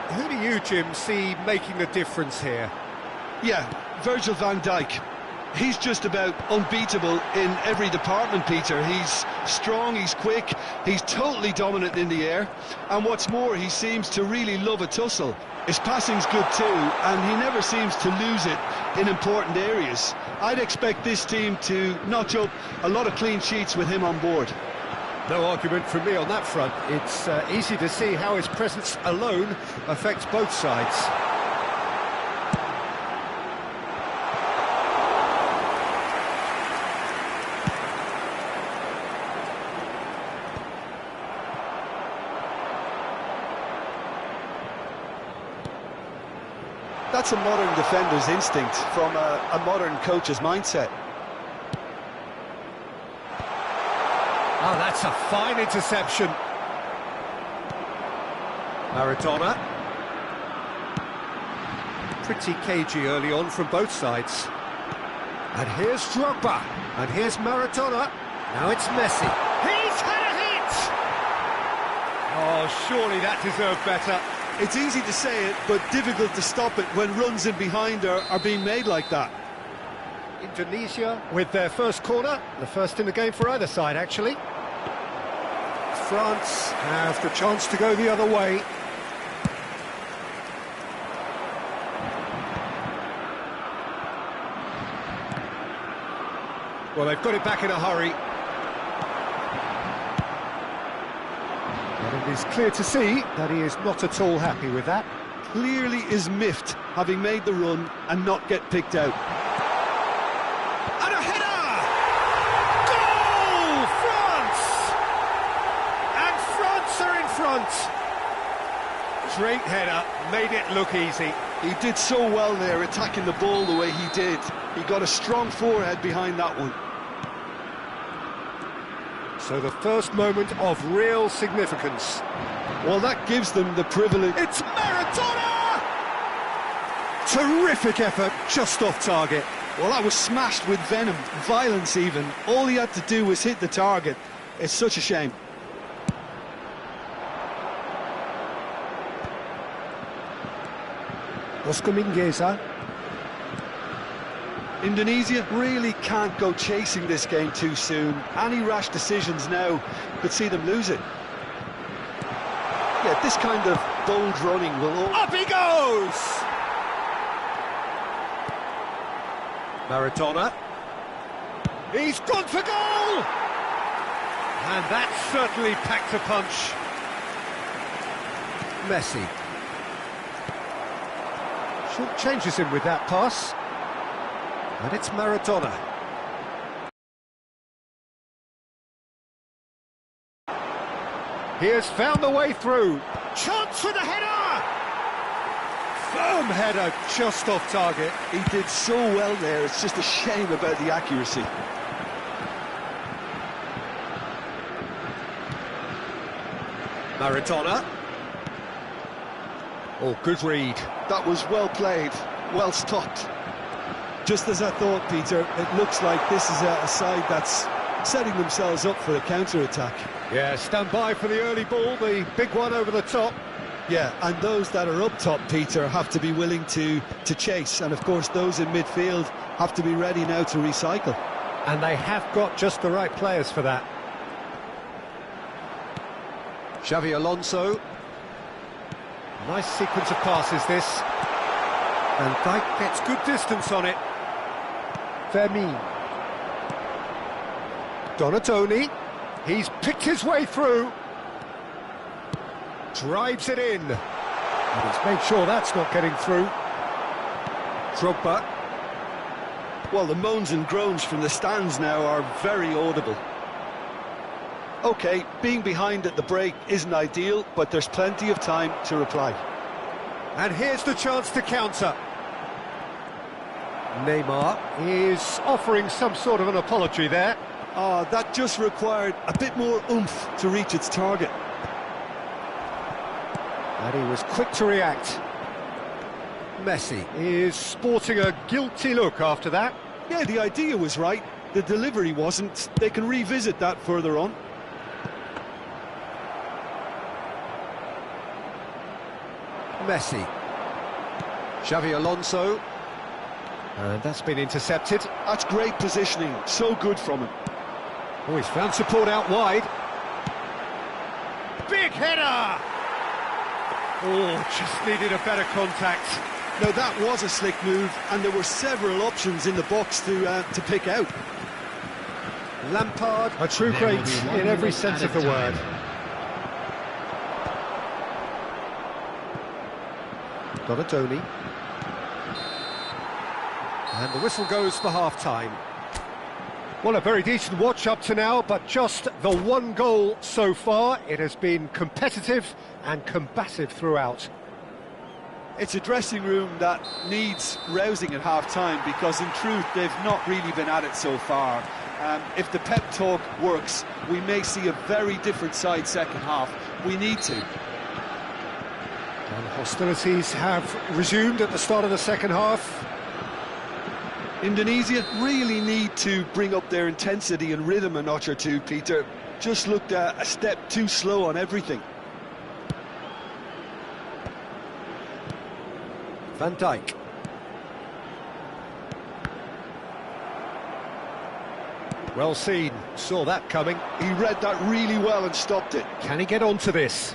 Who do you, Jim, see making the difference here? Yeah, Virgil van Dijk. He's just about unbeatable in every department, Peter. He's strong, he's quick, he's totally dominant in the air. And what's more, he seems to really love a tussle. His passing's good too, and he never seems to lose it in important areas. I'd expect this team to notch up a lot of clean sheets with him on board. No argument from me on that front. It's easy to see how his presence alone affects both sides. That's a modern defender's instinct from a modern coach's mindset. Oh, that's a fine interception. Maradona. Pretty cagey early on from both sides. And here's Drogba. And here's Maradona. Now it's Messi. He's had a hit! Oh, surely that deserved better. It's easy to say it, but difficult to stop it when runs in behind are being made like that. Indonesia with their first corner, the first in the game for either side, actually. France have the chance to go the other way. Well, they've got it back in a hurry. And it is clear to see that he is not at all happy with that. Clearly is miffed, having made the run and not get picked out. And a header! Goal! France! And France are in front. Great header, made it look easy. He did so well there, attacking the ball the way he did. He got a strong forehead behind that one. So the first moment of real significance. Well, that gives them the privilege. It's Maradona! Terrific effort, just off target. Well, that was smashed with venom, violence even. All he had to do was hit the target. It's such a shame. Oscar Mingueza. Indonesia really can't go chasing this game too soon. Any rash decisions now could see them lose it. Yeah, this kind of bold running will all... Up he goes! Maradona. He's gone for goal! And that certainly packed a punch. Messi. Short changes him with that pass. And it's Maradona. He has found the way through. Chance for the header! Firm header, just off target. He did so well there, it's just a shame about the accuracy. Maradona. Oh, good read. That was well played, well stopped. Just as I thought, Peter, it looks like this is a side that's setting themselves up for a counter-attack. Yeah, stand by for the early ball, the big one over the top. Yeah, and those that are up top, Peter, have to be willing to chase. And, of course, those in midfield have to be ready now to recycle. And they have got just the right players for that. Xavi Alonso. Nice sequence of passes, this. And Dijk gets good distance on it. Fermin. Donatoni. He's picked his way through. Drives it in. And he's made sure that's not getting through. Drogba. Well, the moans and groans from the stands now are very audible. OK, being behind at the break isn't ideal, but there's plenty of time to reply. And here's the chance to counter. Neymar is offering some sort of an apology there. That just required a bit more oomph to reach its target. And he was quick to react. Messi is sporting a guilty look after that. Yeah, the idea was right, the delivery wasn't. They can revisit that further on. Messi. Xavi Alonso. And that's been intercepted. That's great positioning, so good from him. Oh, he's found support out wide. Big header! Oh, just needed a better contact. Now that was a slick move, and there were several options in the box to pick out. Lampard, a true great in every sense of the word. Donatoni. And the whistle goes for half-time. Well, a very decent watch up to now, but just the one goal so far. It has been competitive and combative throughout. It's a dressing room that needs rousing at half-time, because in truth they've not really been at it so far. If the pep talk works, we may see a very different side second half. We need to. And hostilities have resumed at the start of the second half. Indonesia really need to bring up their intensity and rhythm a notch or two, Peter. Just looked a step too slow on everything. Van Dijk. Well seen, saw that coming. He read that really well and stopped it. Can he get onto this?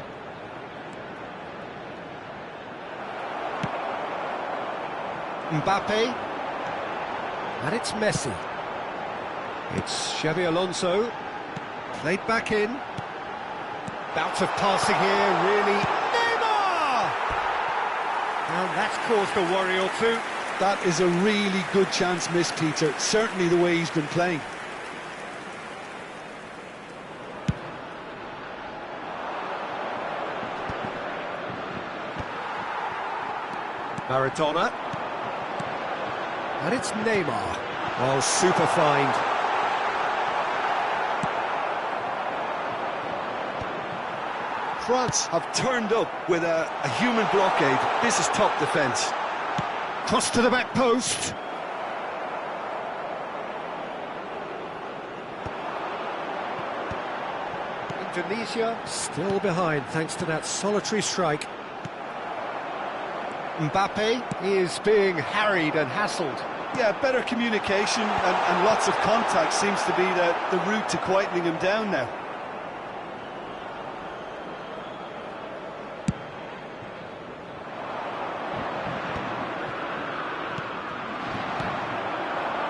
Mbappe. And it's Messi. It's Xavi Alonso. Played back in. Bout of passing here, really. Neymar! And that's caused a worry or two. That is a really good chance missed, Peter. Certainly the way he's been playing. Maradona. And it's Neymar. Oh, super find. France have turned up with a human blockade. This is top defence. Cross to the back post. Indonesia still behind thanks to that solitary strike. Mbappe is being harried and hassled. Yeah, better communication and lots of contact seems to be the route to quietening him down now.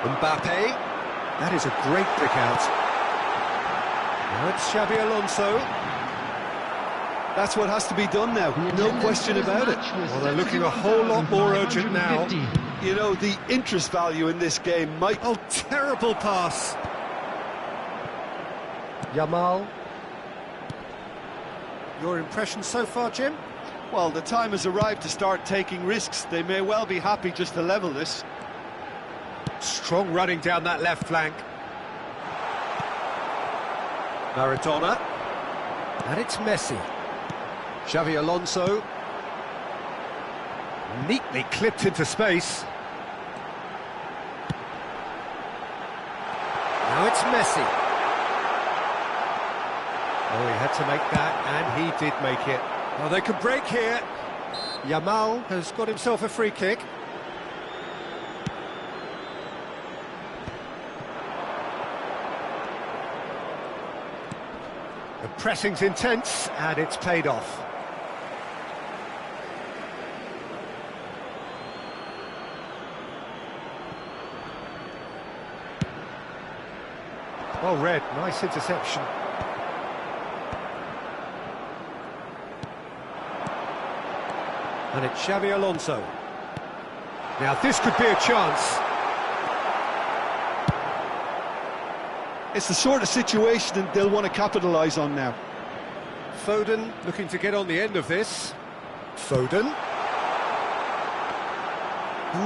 Mbappe, that is a great pick out. Now it's Xabi Alonso. That's what has to be done now, no question about it. Well, they're looking a whole lot more urgent now. You know, the interest value in this game might... Oh, terrible pass. Yamal. Your impression so far, Jim? Well, the time has arrived to start taking risks. They may well be happy just to level this. Strong running down that left flank. Maradona. And it's Messi. Xavi Alonso. Neatly clipped into space. Now it's Messi. Oh, he had to make that, and he did make it. Well, they could break here. Yamal has got himself a free kick. The pressing's intense, and it's paid off. Well read, nice interception. And it's Xabi Alonso. Now this could be a chance. It's the sort of situation that they'll want to capitalise on now. Foden looking to get on the end of this. Foden.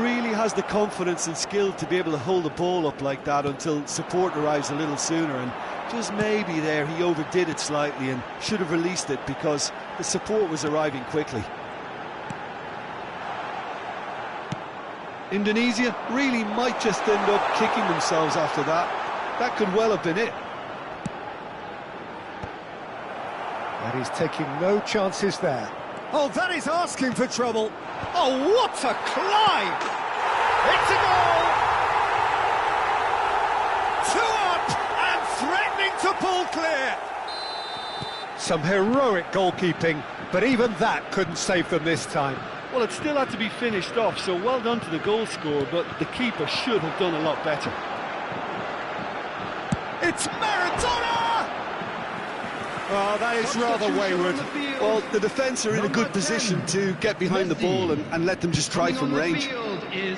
Really has the confidence and skill to be able to hold the ball up like that until support arrives a little sooner, and just maybe there he overdid it slightly and should have released it because the support was arriving quickly. Indonesia really might just end up kicking themselves after that. That could well have been it. And he's taking no chances there. Oh, that is asking for trouble. Oh, what a climb! It's a goal! 2 up and threatening to pull clear. Some heroic goalkeeping, but even that couldn't save them this time. Well, it still had to be finished off, so well done to the goal scorer, but the keeper should have done a lot better. It's Maradona! Oh, that is rather wayward. Well, the defence are in a good position to get behind the ball and let them just try from range. Field is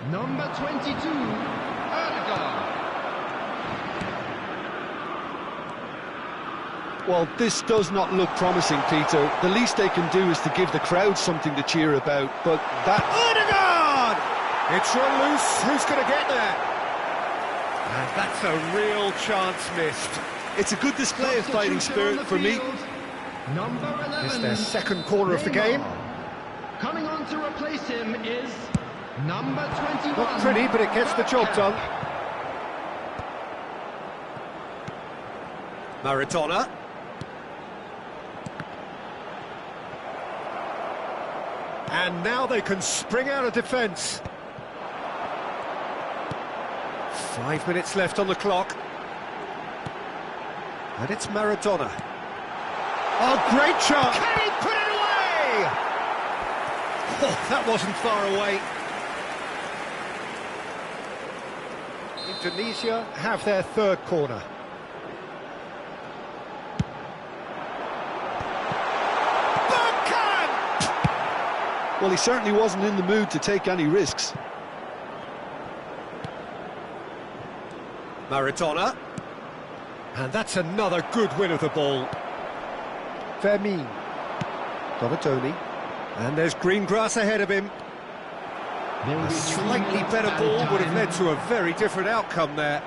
number 22, Erdegaard. Well, this does not look promising, Peter. The least they can do is to give the crowd something to cheer about, but that... Erdegaard! It's run loose. Who's going to get there? And that's a real chance missed. It's a good display of fighting spirit for me. Number 11. It's their second corner of the game. Coming on to replace him is number 21. Not pretty, but it gets the job done. Maradona. And now they can spring out of defence. 5 minutes left on the clock. And it's Maradona. Oh, great shot! Can he put it away? Oh, that wasn't far away. Indonesia have their third corner. Well, he certainly wasn't in the mood to take any risks. Maradona. And that's another good win of the ball. Vermin. Donatoni. And there's green grass ahead of him. A slightly better ball would have led to a very different outcome there.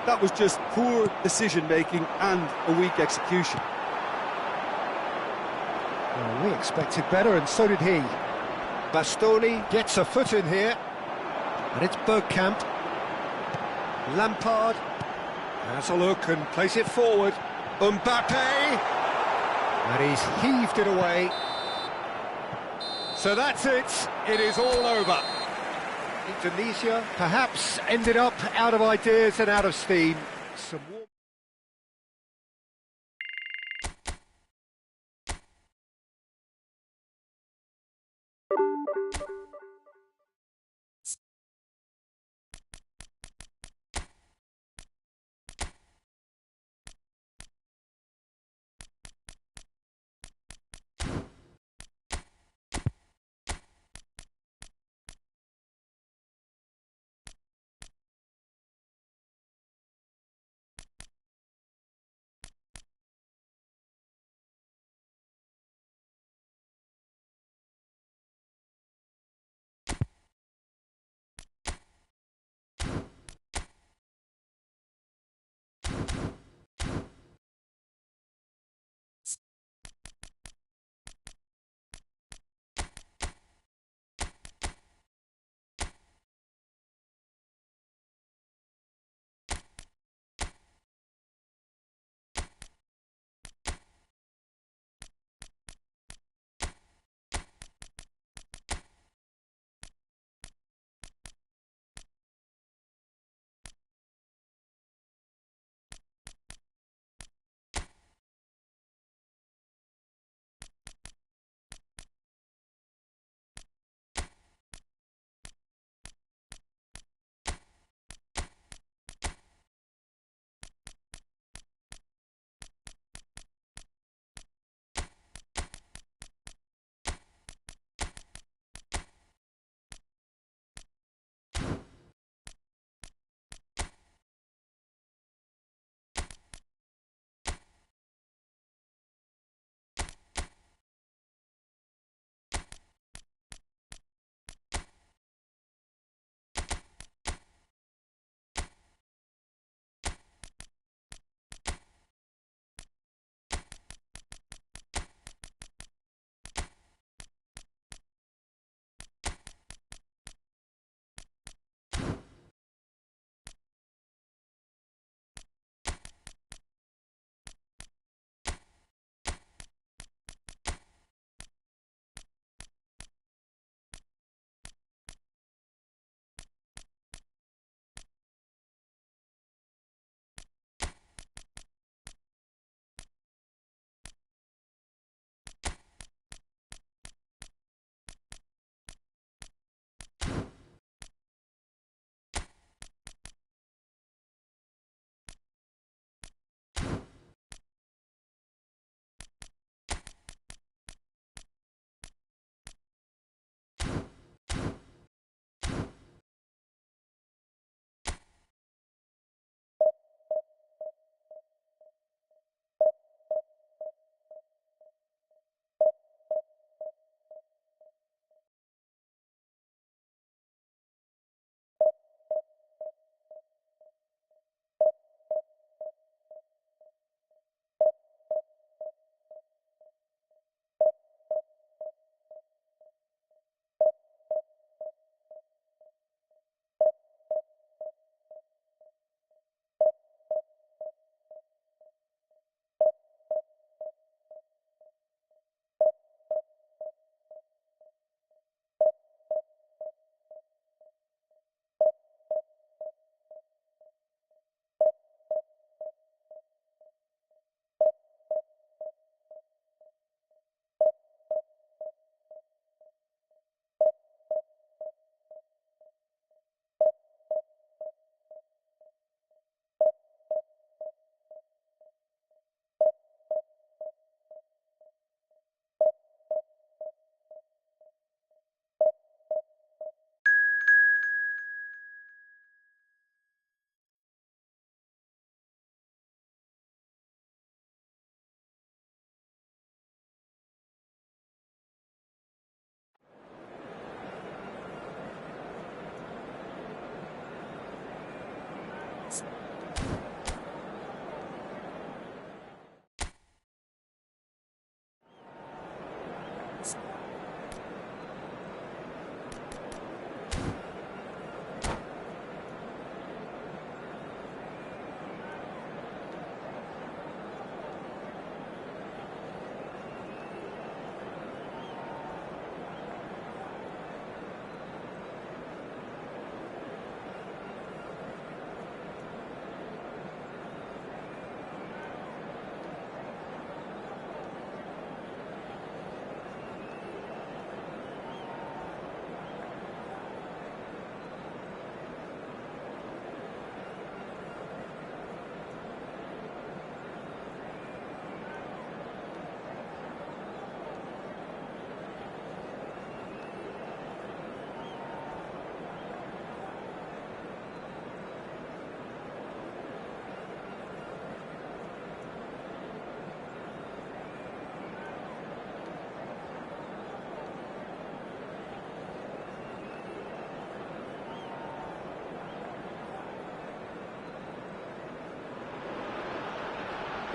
That was just poor decision-making and a weak execution. Well, we expected better, and so did he. Bastoni gets a foot in here. And it's Bergkamp. Lampard has a look and plays it forward. Mbappe! And he's heaved it away. So that's it. It is all over. Indonesia perhaps ended up out of ideas and out of steam. Some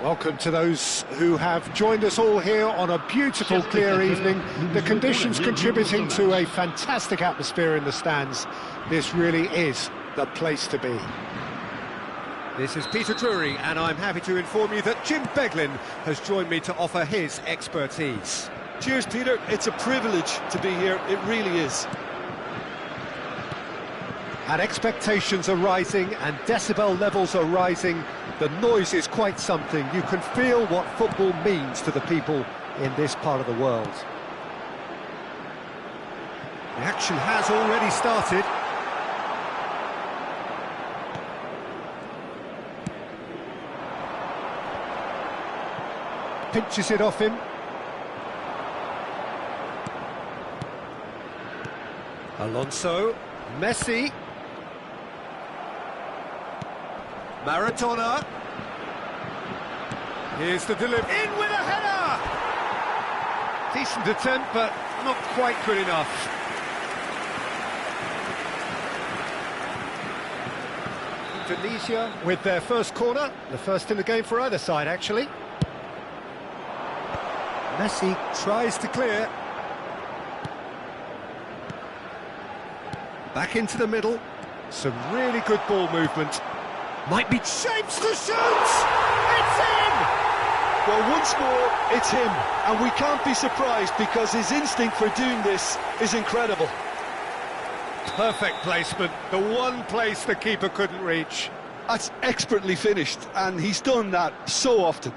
Welcome to those who have joined us all here on a beautiful, clear evening. The conditions contributing to a fantastic atmosphere in the stands. This really is the place to be. This is Peter Drury, and I'm happy to inform you that Jim Beglin has joined me to offer his expertise. Cheers, Peter. It's a privilege to be here. It really is. And expectations are rising and decibel levels are rising. The noise is quite something. You can feel what football means to the people in this part of the world. The action has already started. Pinches it off him. Alonso, Messi, Maradona. Here's the delivery. In with a header! Decent attempt, but not quite good enough. Indonesia with their first corner. The first in the game for either side, actually. Messi tries to clear. Back into the middle. Some really good ball movement. Might be shapes to shoot! It's in! Well, once more, it's him. And we can't be surprised because his instinct for doing this is incredible. Perfect placement. The one place the keeper couldn't reach. That's expertly finished, and he's done that so often.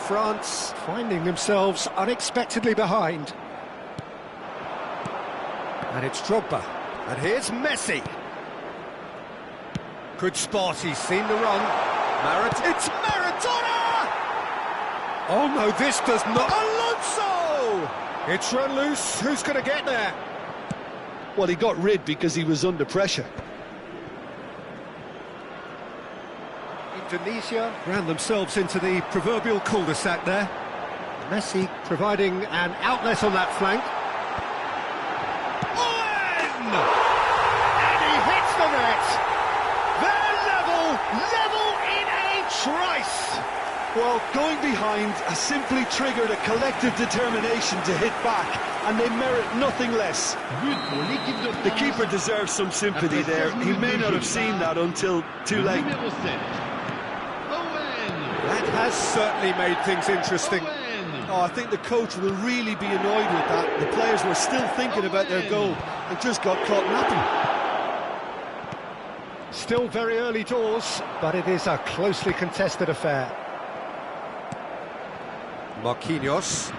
France finding themselves unexpectedly behind. And it's Drogba. And here's Messi. Good spot, he's seen the run. It's Maradona! Oh no, this does not... Alonso! It's run loose, who's going to get there? Well, he got rid because he was under pressure. Indonesia Ran themselves into the proverbial cul-de-sac there. Messi providing an outlet on that flank. And he hits the net! They're level in a trice! Well, going behind has simply triggered a collective determination to hit back, and they merit nothing less. The keeper deserves some sympathy there. He may not have seen that until too late. That has certainly made things interesting. Oh, I think the coach will really be annoyed with that. The players were still thinking about their goal and just got caught napping. Still very early doors, but it is a closely contested affair. Marquinhos.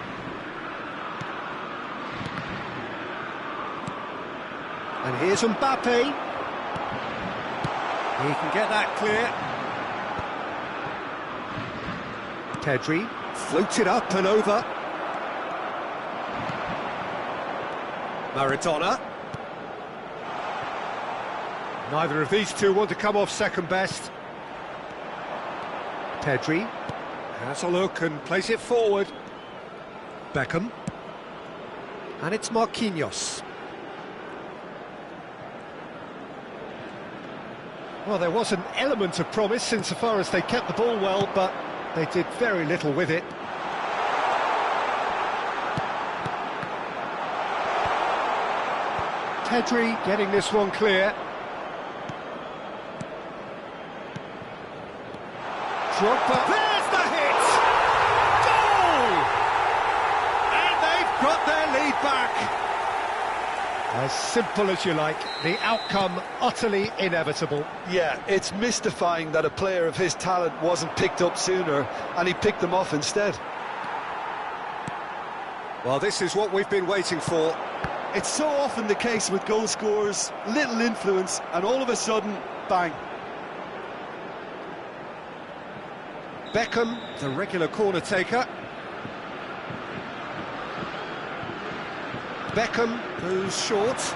And here's Mbappe. He can get that clear. Pedri. Floated up and over. Maradona. Neither of these two want to come off second best. Pedri has a look and plays it forward. Beckham. And it's Marquinhos. Well, there was an element of promise insofar as they kept the ball well, but they did very little with it. Pedri getting this one clear. Drogba. There's the hit! Goal! And they've got their lead back. As simple as you like, the outcome utterly inevitable. Yeah, it's mystifying that a player of his talent wasn't picked up sooner, and he picked them off instead. Well, this is what we've been waiting for. It's so often the case with goal scorers, little influence, and all of a sudden, bang. Beckham, the regular corner taker. Beckham goes short.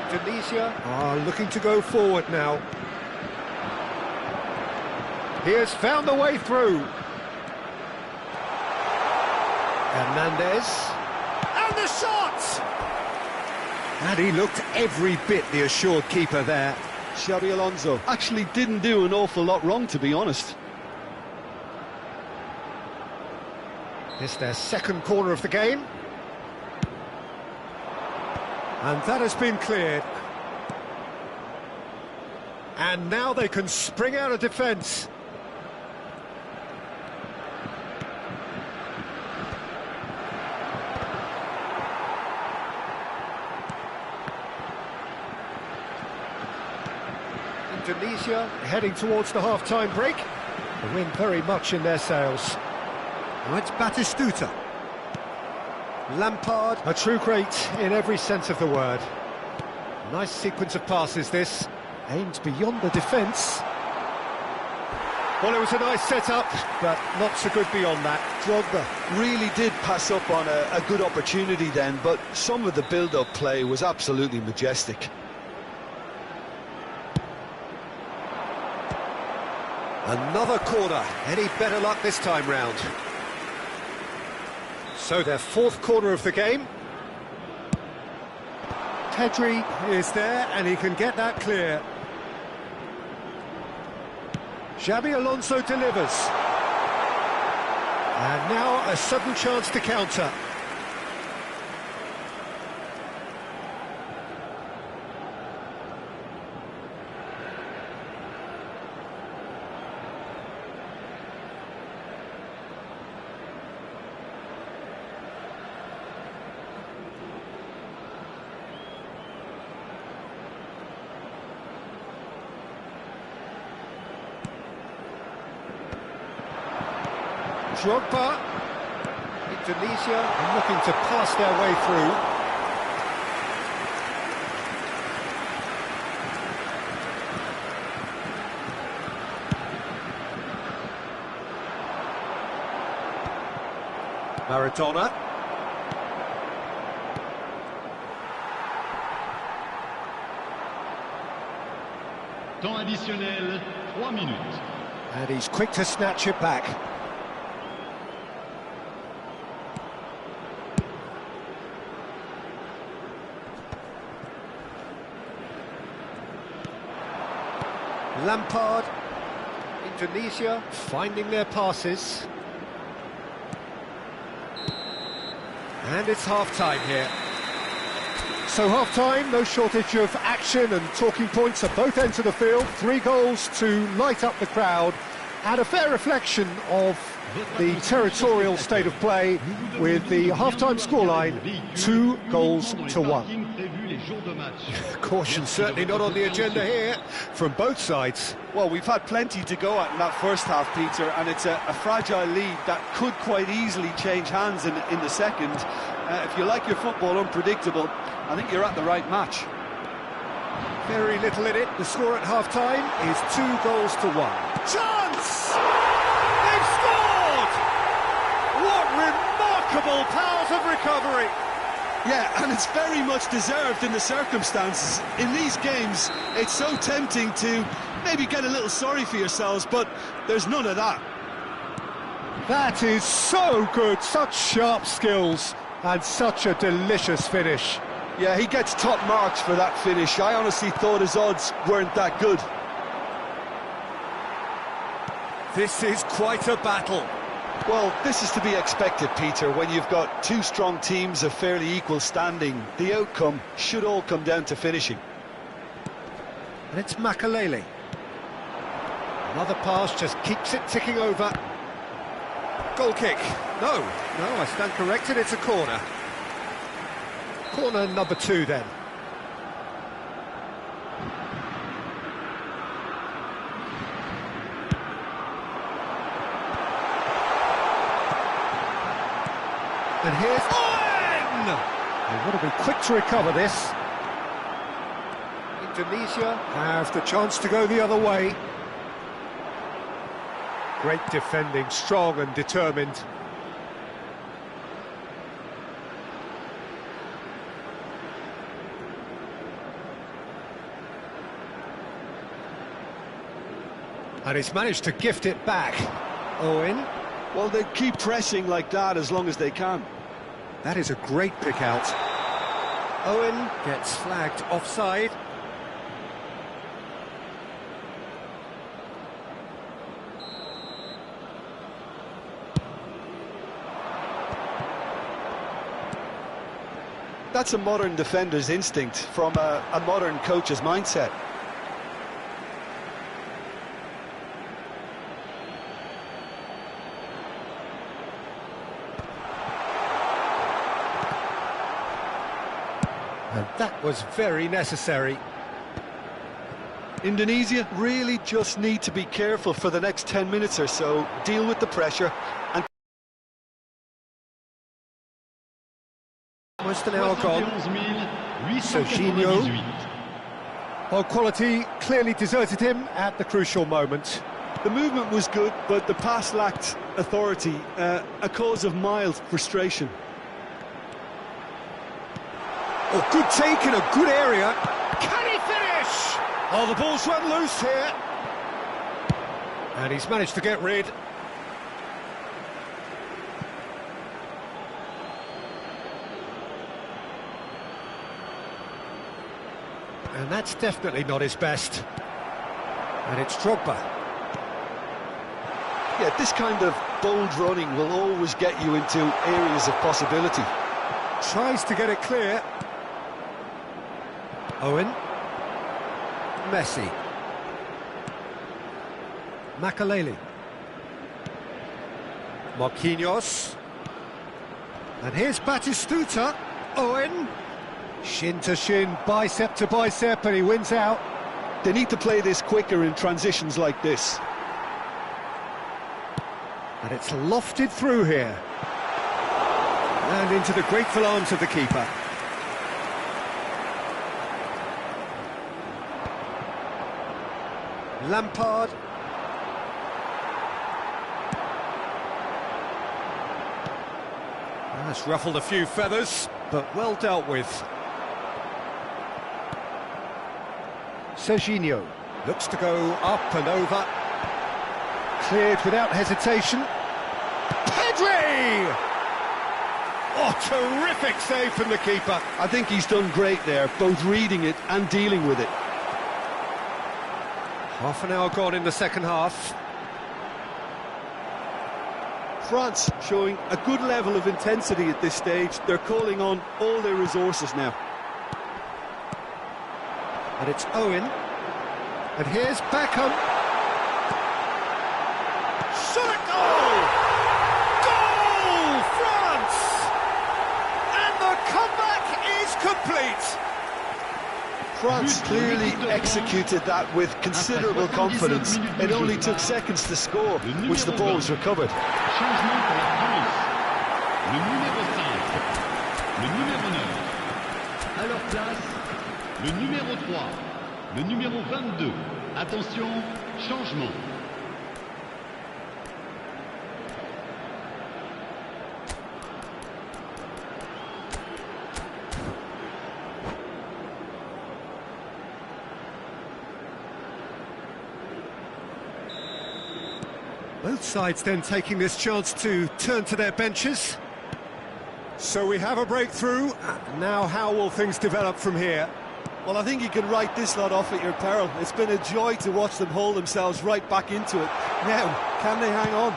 Indonesia are looking to go forward now. He has found the way through. Hernandez. And the shot! And he looked every bit the assured keeper there. Xabi Alonso actually didn't do an awful lot wrong, to be honest. It's their second corner of the game. And that has been cleared. And now they can spring out of defence. Indonesia heading towards the half-time break. The wind very much in their sails. Now it's Batistuta. Lampard. A true great in every sense of the word. Nice sequence of passes this. Aimed beyond the defence. Well, it was a nice set-up, but not so good beyond that. Drogba really did pass up on a good opportunity then, but some of the build-up play was absolutely majestic. Another corner. Any better luck this time round? So their fourth corner of the game. Pedri is there, and he can get that clear. Xabi Alonso delivers. And now a sudden chance to counter. Drogba, Indonesia looking to pass their way through. Maradona. Temps additionnel, 3 minutes. And he's quick to snatch it back. Lampard, Indonesia finding their passes. And it's half-time here. So half-time, no shortage of action and talking points at both ends of the field. 3 goals to light up the crowd, and a fair reflection of the territorial state of play, with the half-time scoreline 2-1. Caution certainly not on the agenda here from both sides. Well, we've had plenty to go at in that first half, Peter, and it's a fragile lead that could quite easily change hands in the second. If you like your football unpredictable, I think you're at the right match. Very little in it. The score at half-time is 2-1. Chance! They've scored! What remarkable powers of recovery! Yeah, and it's very much deserved in the circumstances. In these games, it's so tempting to maybe get a little sorry for yourselves, but there's none of that. That is so good, such sharp skills, and such a delicious finish. Yeah, he gets top marks for that finish. I honestly thought his odds weren't that good. This is quite a battle. Well, this is to be expected, Peter, when you've got two strong teams of fairly equal standing. The outcome should all come down to finishing. And it's Makalele. Another pass just keeps it ticking over. Goal kick. No, I stand corrected, it's a corner. Corner number 2 then. And here's Owen! They want to be quick to recover this. Indonesia have the chance to go the other way. Great defending, strong and determined. And he's managed to gift it back. Owen. Well, they keep pressing like that as long as they can. That is a great pick out. Owen gets flagged offside. That's a modern defender's instinct from a modern coach's mindset. And that was very necessary. Indonesia really just need to be careful for the next 10 minutes or so, deal with the pressure and... Where's the hour gone? Serginho. Well, quality clearly deserted him at the crucial moment. The movement was good, but the pass lacked authority, a cause of mild frustration. Oh, good take in a good area. Can he finish? Oh, the ball's run loose here. And he's managed to get rid. And that's definitely not his best. And it's Drogba. Yeah, this kind of bold running will always get you into areas of possibility. Tries to get it clear. Owen. Messi. Makaleli. Marquinhos. And here's Batistuta. Owen. Shin to shin, bicep to bicep, and he wins out. They need to play this quicker in transitions like this. And it's lofted through here. And into the grateful arms of the keeper. Lampard. That's ruffled a few feathers, but well dealt with. Serginho looks to go up and over. Cleared without hesitation. Pedri! Oh, terrific save from the keeper. I think he's done great there, both reading it and dealing with it. Half an hour gone in the second half. France showing a good level of intensity at this stage. They're calling on all their resources now. And it's Owen. And here's Beckham. Shot! Goal! Goal! France! And the comeback is complete. France clearly executed that with considerable confidence. It only took seconds to score, which the ball was recovered. Changement pour la France. Le numéro 5, le numéro 9. À leur place, le numéro 3, le numéro 22. Attention, changement. Both sides then taking this chance to turn to their benches. So we have a breakthrough. Now how will things develop from here? Well, I think you can write this lot off at your peril. It's been a joy to watch them hold themselves right back into it. Now, can they hang on?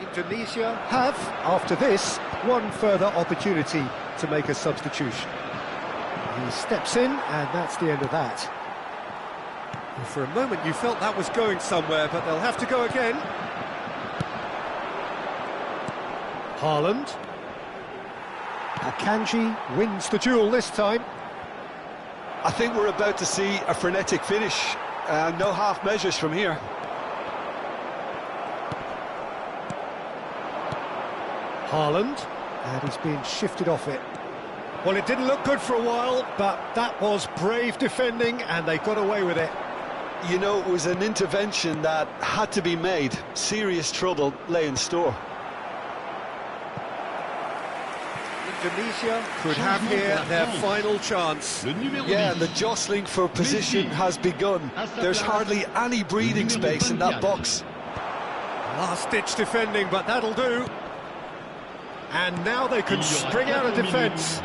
Indonesia have, after this, one further opportunity to make a substitution. He steps in, and that's the end of that. Well, for a moment you felt that was going somewhere, but they'll have to go again. Haaland. Akanji wins the duel this time. I think we're about to see a frenetic finish. No half measures from here. Haaland, and he's being shifted off it. Well, it didn't look good for a while, but that was brave defending, and they got away with it. You know, it was an intervention that had to be made. Serious trouble lay in store. Indonesia could have here their final chance. Yeah, and the jostling for position has begun. There's hardly any breathing space in that box. Last-ditch defending, but that'll do. And now they can spring out of defence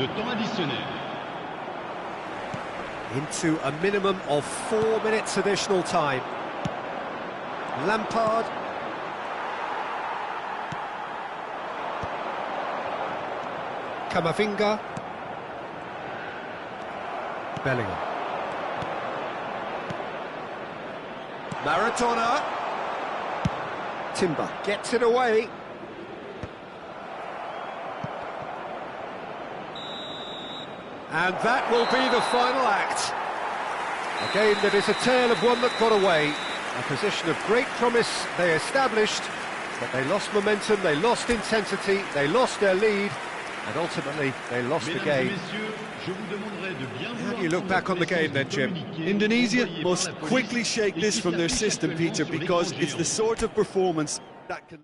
into a minimum of 4 minutes additional time. Lampard. Camavinga. Bellingham. Maradona. Timber gets it away. And that will be the final act. A game that is a tale of one that got away. A position of great promise they established, but they lost momentum, they lost intensity, they lost their lead, and ultimately they lost the game. How do you look back on the game then, Jim? Indonesia must quickly shake this from their system, Peter, because it's the sort of performance that can...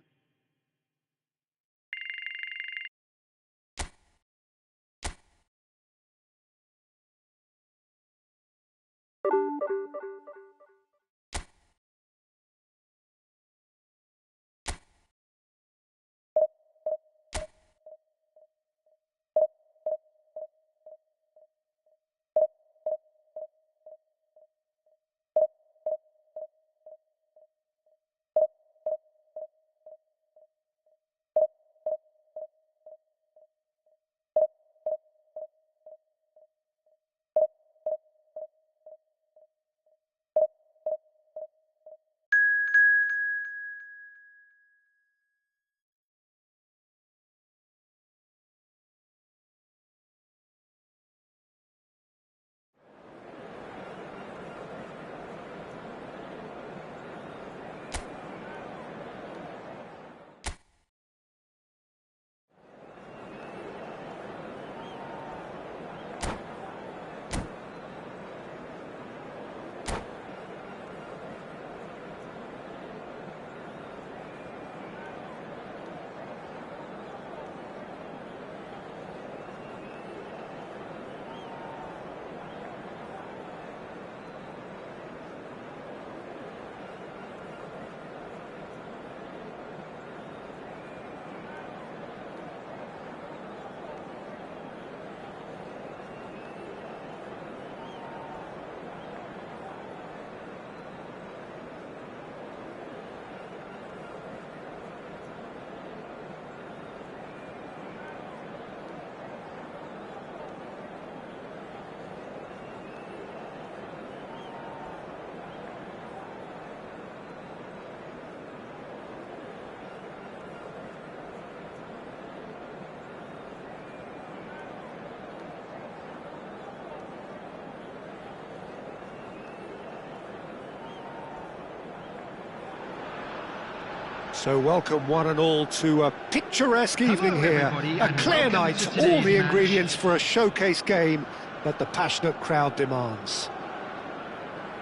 So welcome one and all to a picturesque evening here, a clear night, all the ingredients for a showcase game that the passionate crowd demands.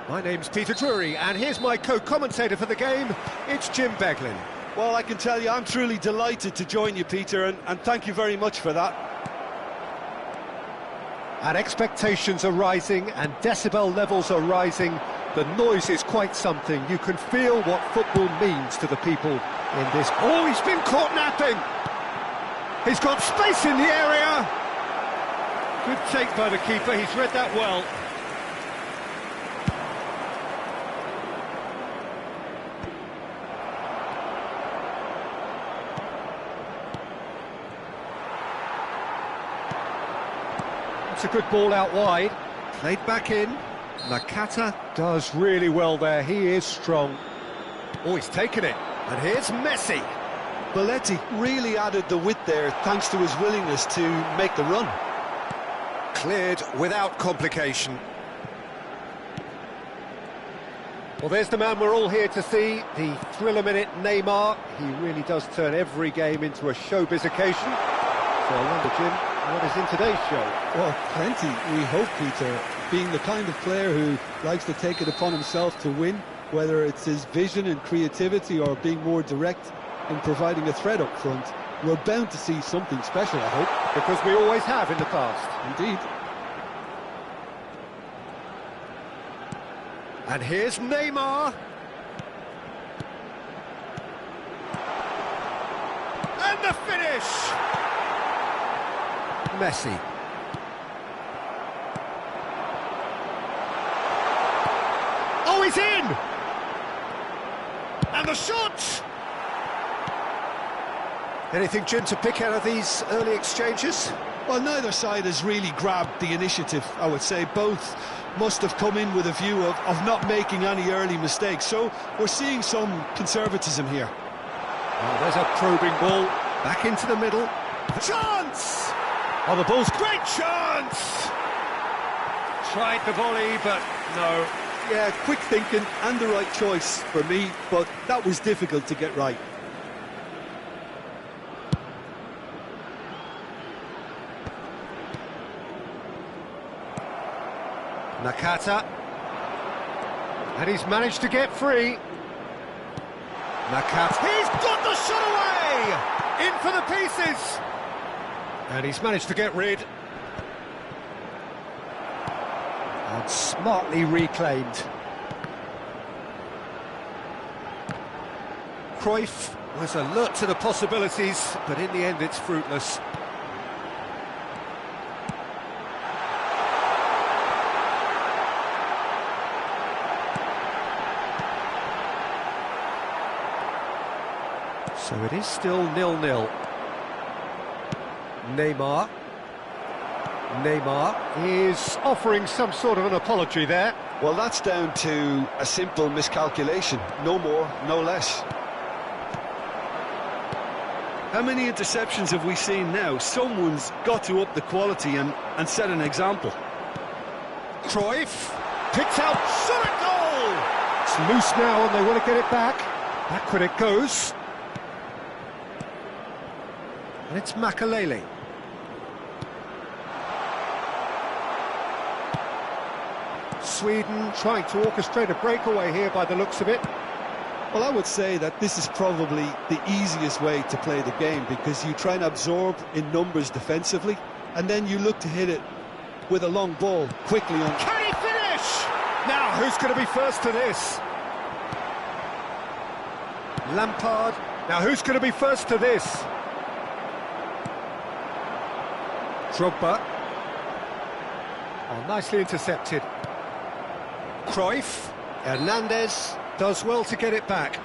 My name's Peter Drury, and here's my co-commentator for the game, it's Jim Beglin. Well, I can tell you, I'm truly delighted to join you, Peter, and thank you very much for that. And expectations are rising, and decibel levels are rising. The noise is quite something. You can feel what football means to the people in this. Oh, he's been caught napping! He's got space in the area! Good take by the keeper, he's read that well. It's a good ball out wide. Played back in. Nakata does really well there. He is strong. Oh, he's taken it. And here's Messi. Belletti really added the width there thanks to his willingness to make the run. Cleared without complication. Well, there's the man we're all here to see, the thriller-minute Neymar. He really does turn every game into a showbiz occasion. So I wonder, Jim, what is in today's show? Well, plenty, we hope, Peter. Being the kind of player who likes to take it upon himself to win, whether it's his vision and creativity or being more direct in providing a threat up front, we're bound to see something special, I hope. Because we always have in the past. Indeed. And here's Neymar. And the finish! Messi. Oh, he's in! And the shot! Anything, Jim, to pick out of these early exchanges? Well, neither side has really grabbed the initiative, I would say. Both must have come in with a view of not making any early mistakes. So we're seeing some conservatism here. Oh, there's a probing ball, back into the middle. Chance! Oh, the ball's great chance! Tried the volley, but no. Yeah, quick thinking and the right choice for me, but that was difficult to get right. Nakata. And he's managed to get free. Nakata. He's got the shot away! In for the pieces! And he's managed to get rid. And smartly reclaimed. Cruyff was alert to the possibilities, but in the end it's fruitless. So it is still 0-0. Neymar is offering some sort of an apology there. Well, that's down to a simple miscalculation. No more, no less. How many interceptions have we seen now? Someone's got to up the quality and set an example. Cruyff picks out, shot at goal! It's loose now and they want to get it back. Backward it goes. And it's Makalele. Sweden trying to orchestrate a breakaway here by the looks of it. Well, I would say that this is probably the easiest way to play the game, because you try and absorb in numbers defensively, and then you look to hit it with a long ball quickly on. Can he finish? Now, who's going to be first to this? Lampard. Now, who's going to be first to this? Drogba. Oh, nicely intercepted. Cruyff. Hernandez does well to get it back.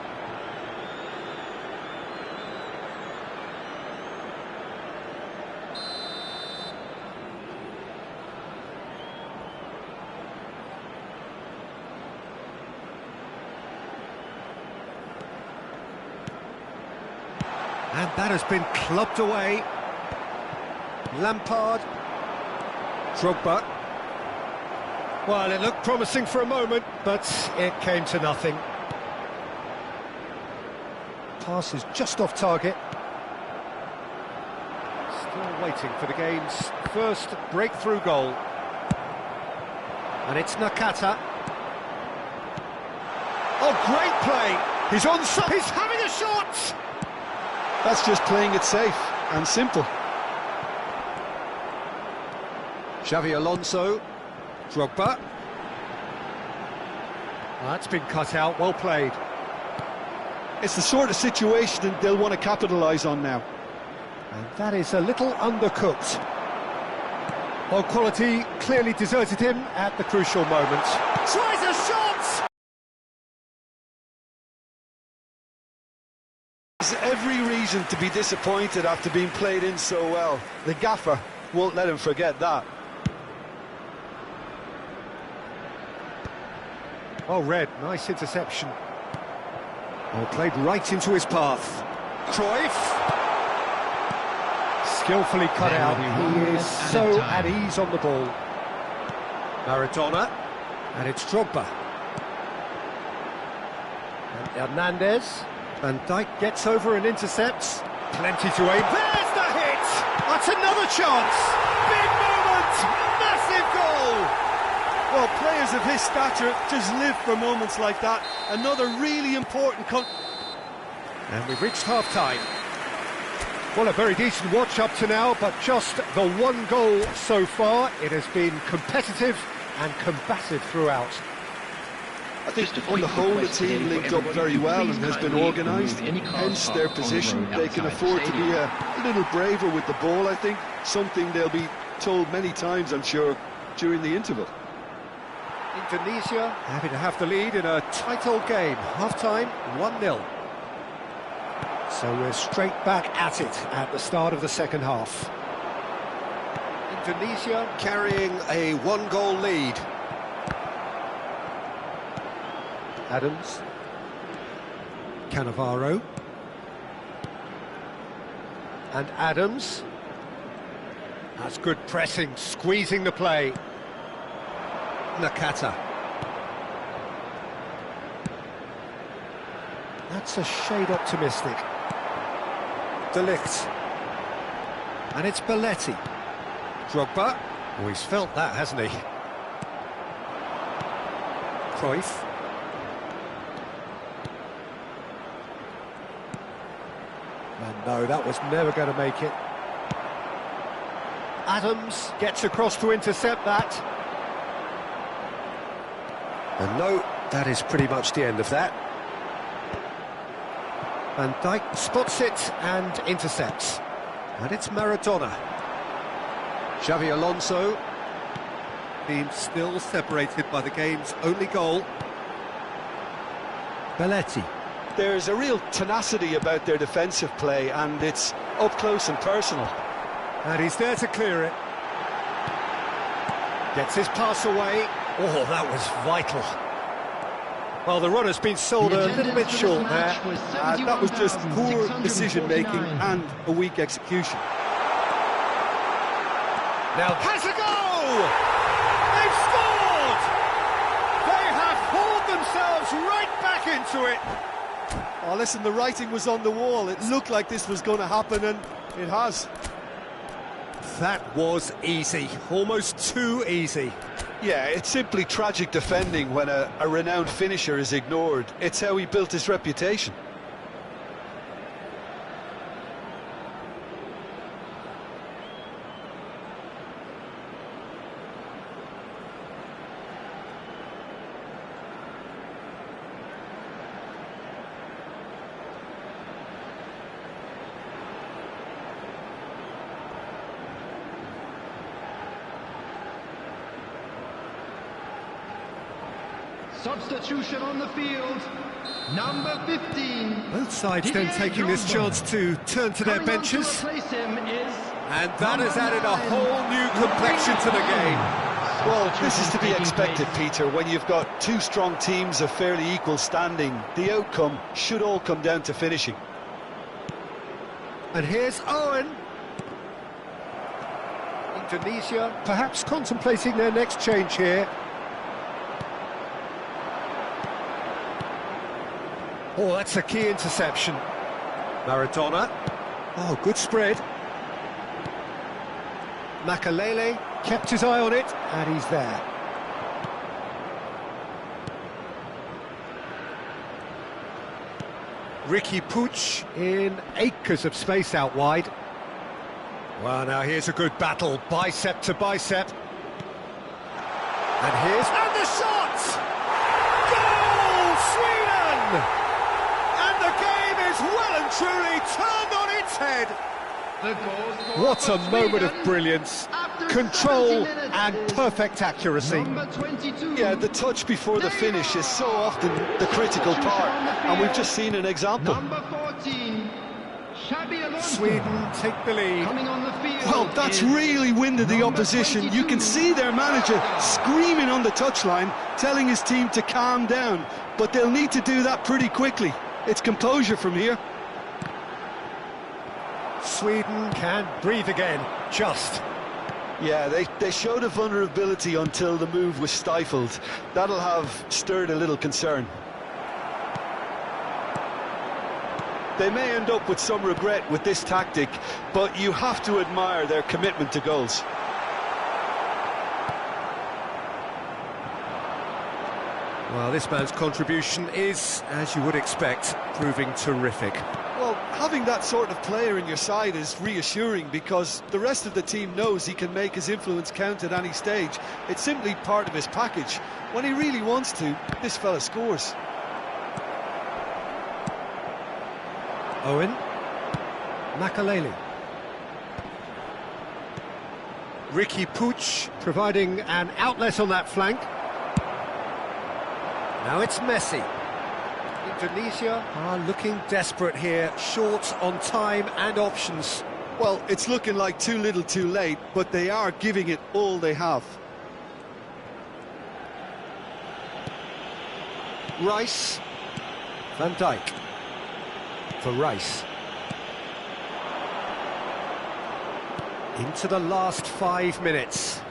And that has been clubbed away. Lampard. Drogba. Well, it looked promising for a moment, but it came to nothing. Pass is just off target. Still waiting for the game's first breakthrough goal. And it's Nakata. Oh, great play! He's onside. He's having a shot! That's just playing it safe and simple. Xavi Alonso. Drogba. That's been cut out, well played. It's the sort of situation that they'll want to capitalise on now. And that is a little undercooked. Well, quality clearly deserted him at the crucial moment. Tries a shot! There's every reason to be disappointed after being played in so well. The gaffer won't let him forget that. Oh, Red, nice interception. Oh, played right into his path. Cruyff. Skillfully cut out. He is so at ease on the ball. Maradona. And it's Drogba. And Hernandez. Van Dijk gets over and intercepts. Plenty to aim. There's the hit! That's another chance! Big moment! Massive goal! Well, players of his stature just live for moments like that. Another really important And we've reached half-time. Well, a very decent watch up to now, but just the one goal so far. It has been competitive and combative throughout. I think on the whole the team linked up very well and has been organised, hence their position. They can afford to be a little braver with the ball, I think. Something they'll be told many times, I'm sure, during the interval. Indonesia happy to have the lead in a tight old game. Half-time, 1-0. So we're straight back at it at the start of the second half. Indonesia carrying a one-goal lead. Adams. Cannavaro. And Adams. That's good pressing, squeezing the play. Nakata. That's a shade optimistic. De Ligt. And it's Belletti. Drogba. Oh, he's felt that, hasn't he? Cruyff. And no, that was never going to make it. Adams gets across to intercept that. And no, that is pretty much the end of that. Van Dijk spots it and intercepts. And it's Maradona. Xavi Alonso being still separated by the game's only goal. Belletti. There's a real tenacity about their defensive play, and it's up close and personal. And he's there to clear it. Gets his pass away. Oh, that was vital. Well, the runner's been sold a little bit short there. That was just poor decision-making and a weak execution. Now has a goal! They've scored! They have hauled themselves right back into it. Oh, listen, the writing was on the wall. It looked like this was going to happen, and it has. That was easy, almost too easy. Yeah, it's simply tragic defending when a renowned finisher is ignored. It's how he built his reputation. Substitution on the field, number 15. Both sides then taking this chance to turn to their benches. And that has added a whole new complexion to the game. Well, this is to be expected, Peter. When you've got two strong teams of fairly equal standing, the outcome should all come down to finishing. And here's Owen. Indonesia perhaps contemplating their next change here. Oh, that's a key interception. Maradona. Oh, good spread. Makalele kept his eye on it, and he's there. Ricky Puig in acres of space out wide. Well, now here's a good battle, bicep to bicep. And here's... And the shot! Goal, Sweden! And the game is well and truly turned on its head. What a moment of brilliance, control and perfect accuracy. Yeah, the touch before the finish is so often the critical part, and we've just seen an example. Sweden take the lead. Well, that's really winded the opposition. You can see their manager screaming on the touchline, telling his team to calm down, but they'll need to do that pretty quickly. It's composure from here. Sweden can breathe again, just. Yeah, they showed a vulnerability until the move was stifled. That'll have stirred a little concern. They may end up with some regret with this tactic, but you have to admire their commitment to goals. Well, this man's contribution is, as you would expect, proving terrific. Well, having that sort of player in your side is reassuring because the rest of the team knows he can make his influence count at any stage. It's simply part of his package. When he really wants to, this fella scores. Owen. Makalele. Ricky Puig providing an outlet on that flank. Now it's Messi. Indonesia are looking desperate here, short on time and options. Well, it's looking like too little too late, but they are giving it all they have. Rice. Van Dijk. For Rice. Into the last 5 minutes.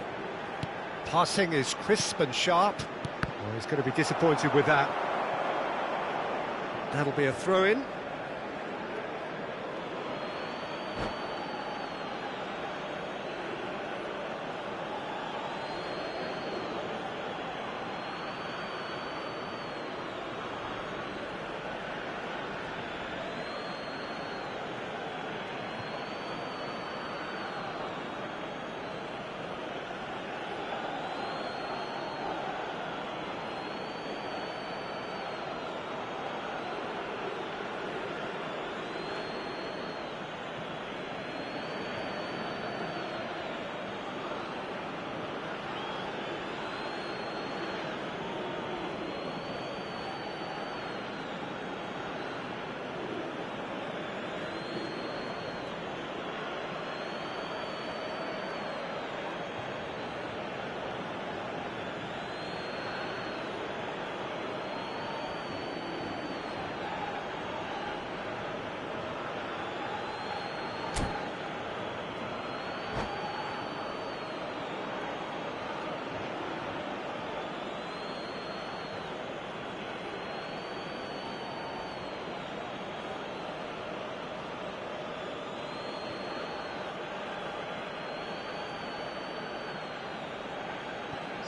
Passing is crisp and sharp. Well, he's going to be disappointed with that. That'll be a throw-in.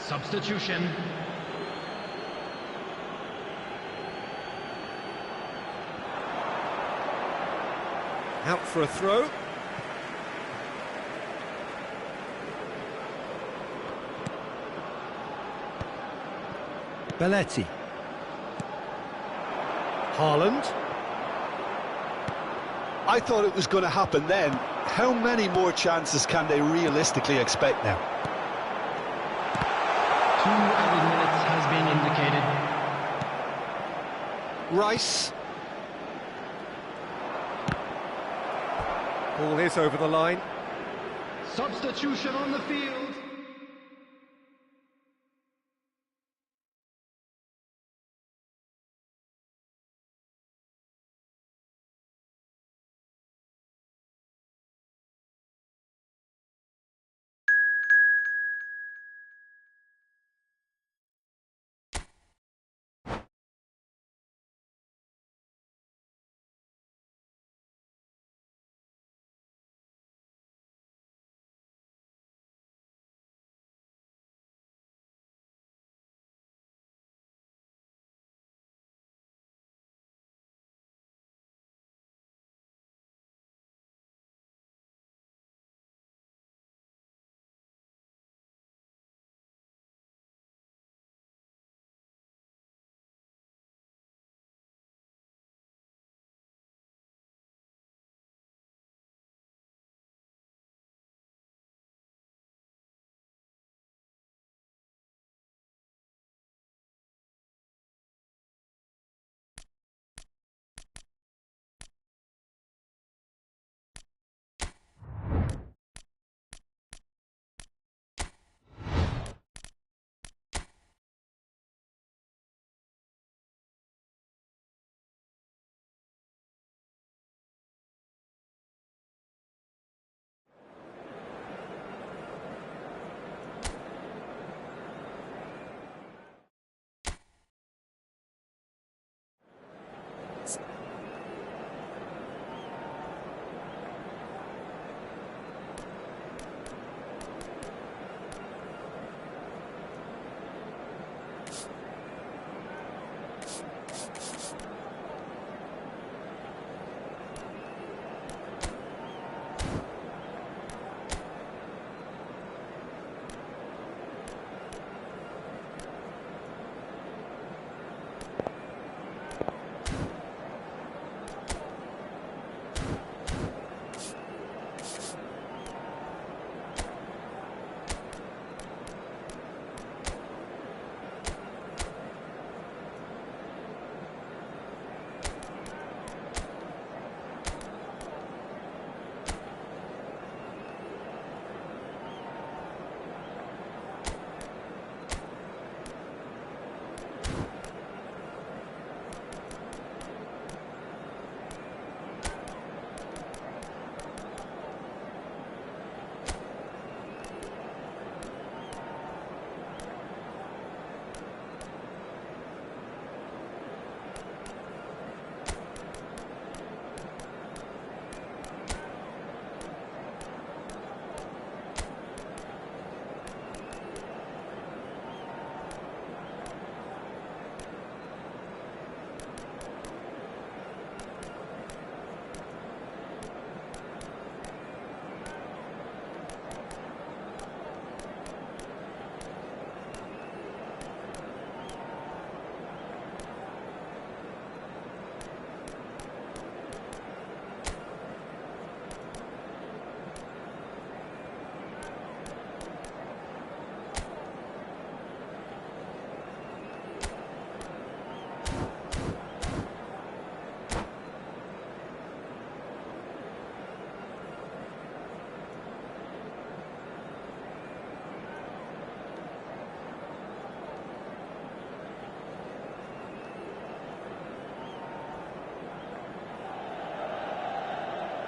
Substitution. Out for a throw. Belletti. Haaland. I thought it was going to happen then. How many more chances can they realistically expect now? 2 added minutes has been indicated. Rice. Ball is over the line. Substitution on the field.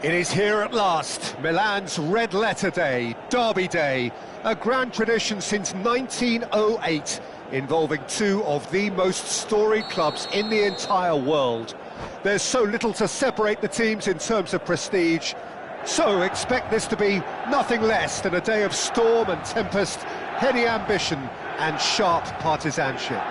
It is here at last, Milan's red letter day, Derby Day, a grand tradition since 1908, involving two of the most storied clubs in the entire world. There's so little to separate the teams in terms of prestige, so expect this to be nothing less than a day of storm and tempest, heady ambition and sharp partisanship.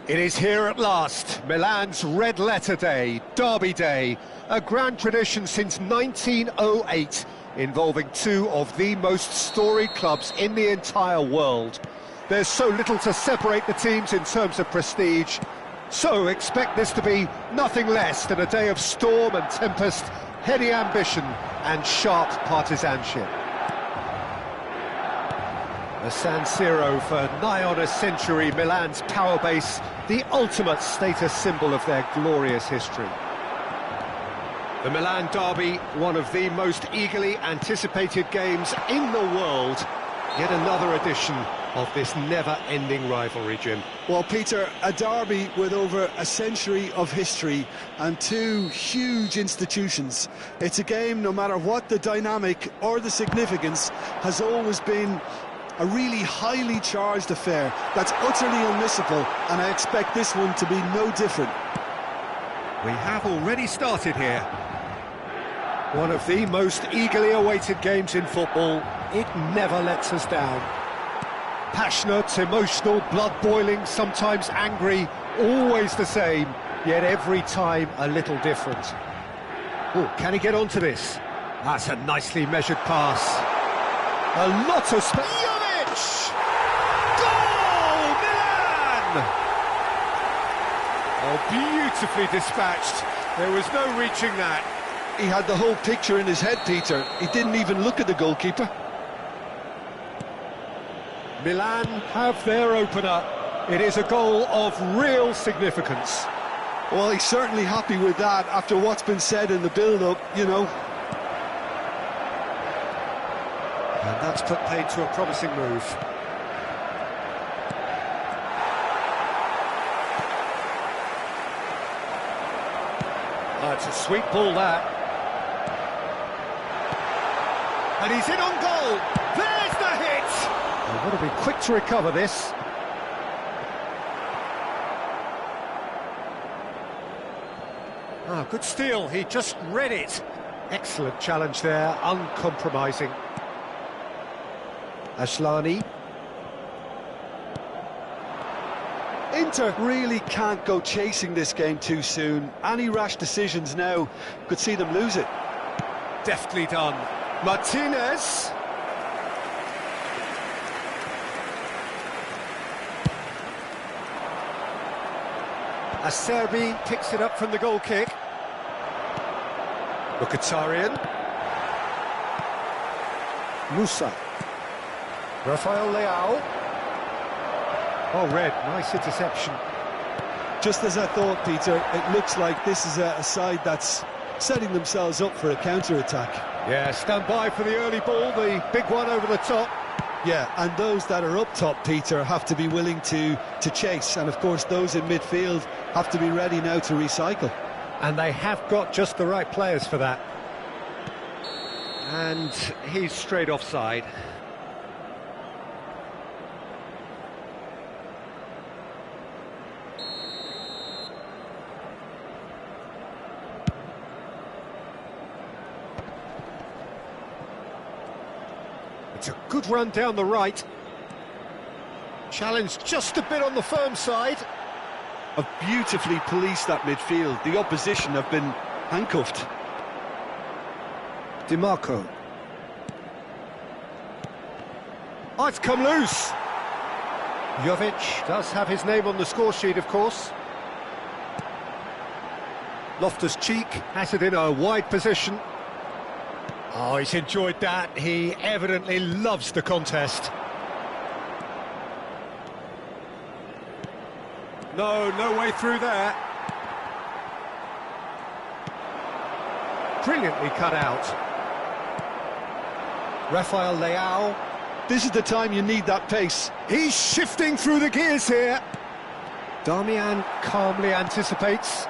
It is here at last, Milan's red letter day, Derby Day, a grand tradition since 1908, involving two of the most storied clubs in the entire world. There's so little to separate the teams in terms of prestige, so expect this to be nothing less than a day of storm and tempest, heady ambition and sharp partisanship. The San Siro for nigh on a century, Milan's power base, the ultimate status symbol of their glorious history. The Milan derby, one of the most eagerly anticipated games in the world. Yet another edition of this never-ending rivalry, Jim. Well, Peter, a derby with over a century of history and two huge institutions. It's a game, no matter what the dynamic or the significance, has always been a really highly charged affair that's utterly unmissable, and I expect this one to be no different. We have already started here. One of the most eagerly awaited games in football. It never lets us down. Passionate, emotional, blood-boiling, sometimes angry, always the same, yet every time a little different. Oh, can he get onto this? That's a nicely measured pass. A lot of space. Jovic! Goal! Milan! Oh, beautifully dispatched. There was no reaching that. He had the whole picture in his head, Peter. He didn't even look at the goalkeeper. Milan have their opener. It is a goal of real significance. Well, he's certainly happy with that after what's been said in the build-up, you know. And that's put paid to a promising move. Oh, it's a sweet ball, that. And he's in on goal. There's the hit. They've got to be quick to recover this. Ah, good steal. He just read it. Excellent challenge there, uncompromising. Ashlani. Inter really can't go chasing this game too soon. Any rash decisions now could see them lose it. Deftly done. Martinez. Acerbi picks it up from the goal kick. Mkhitaryan. Musa. Rafael Leao. Oh, red, nice interception. Just as I thought, Peter, it looks like this is a side that's setting themselves up for a counter-attack. Yeah, stand by for the early ball, the big one over the top. Yeah, and those that are up top, Peter, have to be willing to chase. And, of course, those in midfield have to be ready now to recycle. And they have got just the right players for that. And he's straight offside. It's a good run down the right. Challenge just a bit on the firm side. Have beautifully policed that midfield. The opposition have been handcuffed. DiMarco. Oh, it's come loose. Jovic does have his name on the score sheet, of course. Loftus-Cheek has it in a wide position. Oh, he's enjoyed that. He evidently loves the contest. No way through there. Brilliantly cut out. Rafael Leao. This is the time you need that pace. He's shifting through the gears here. Darmian calmly anticipates.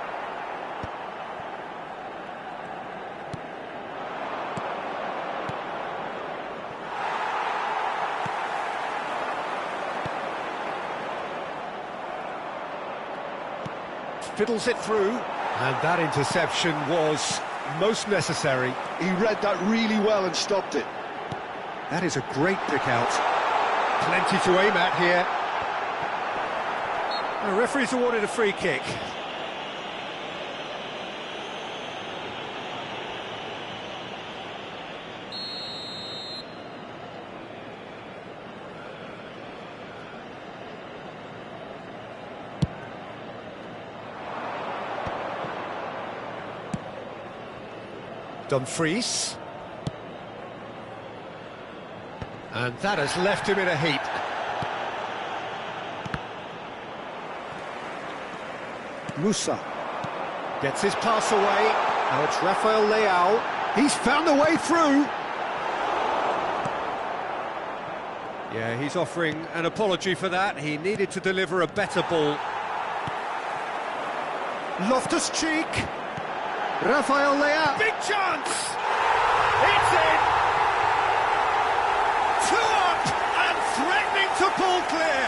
Fiddles it through, and that interception was most necessary. He read that really well and stopped it. That is a great pick out. Plenty to aim at here. The referee's awarded a free kick. Dumfries. And that has left him in a heap. Musa gets his pass away. Now it's Rafael Leao. He's found a way through. Yeah, he's offering an apology for that. He needed to deliver a better ball. Loftus-Cheek. Rafael Leao. Big chance! It's in! 2 up and threatening to pull clear.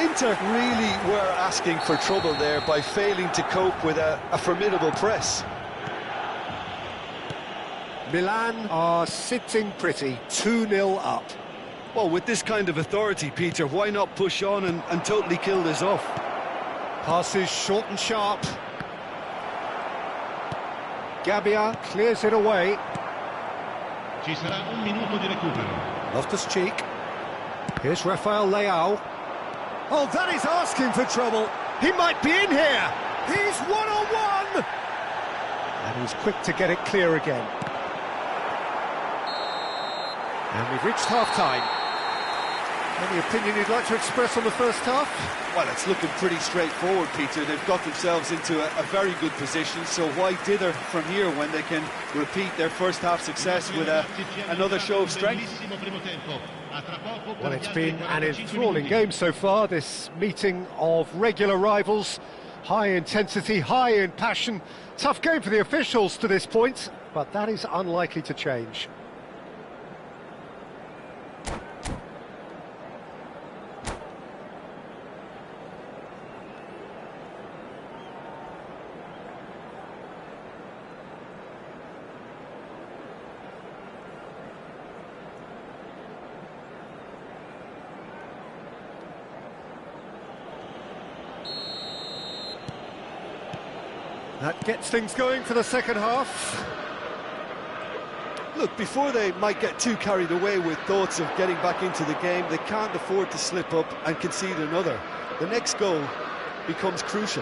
Inter really were asking for trouble there by failing to cope with a formidable press. Milan are sitting pretty, 2-0 up. Well, with this kind of authority, Peter, why not push on and totally kill this off? Passes short and sharp. Gabbia clears it away. Ci sarà un minuto di recupero. Loftus-Cheek. Here's Rafael Leao. Oh, that is asking for trouble. He might be in here. He's one-on-one. And he's quick to get it clear again. And we've reached half-time. Any opinion you'd like to express on the first half? Well, it's looking pretty straightforward, Peter. They've got themselves into a very good position, so why dither from here when they can repeat their first half success with another show of strength? Well, it's been an enthralling game so far, this meeting of regular rivals. High intensity, high in passion. Tough game for the officials to this point, but that is unlikely to change. That gets things going for the second half. Look, before they might get too carried away with thoughts of getting back into the game, they can't afford to slip up and concede another. The next goal becomes crucial.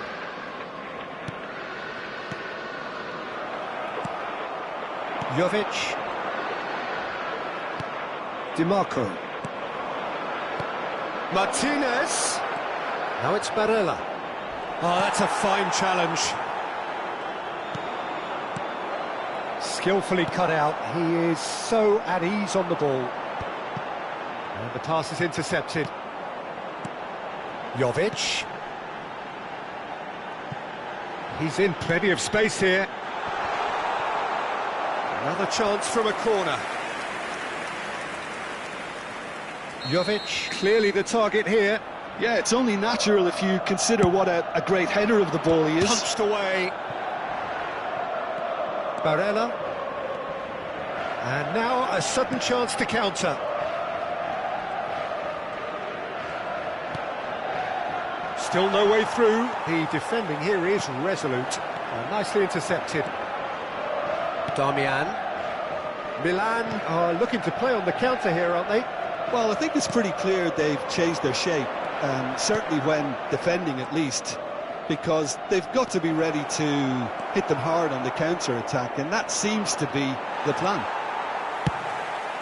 Jovic. DiMarco. Martinez. Now it's Barella. Oh, that's a fine challenge. Skillfully cut out. He is so at ease on the ball. And the pass is intercepted. Jovic. He's in plenty of space here. Another chance from a corner. Jovic, clearly the target here. Yeah, it's only natural if you consider what a great header of the ball he is. Punched away. Barella. And now a sudden chance to counter. Still no way through. The defending here is resolute. Nicely intercepted. Darmian. Milan are looking to play on the counter here, aren't they? Well, I think it's pretty clear they've changed their shape, certainly when defending at least, because they've got to be ready to hit them hard on the counter-attack, and that seems to be the plan.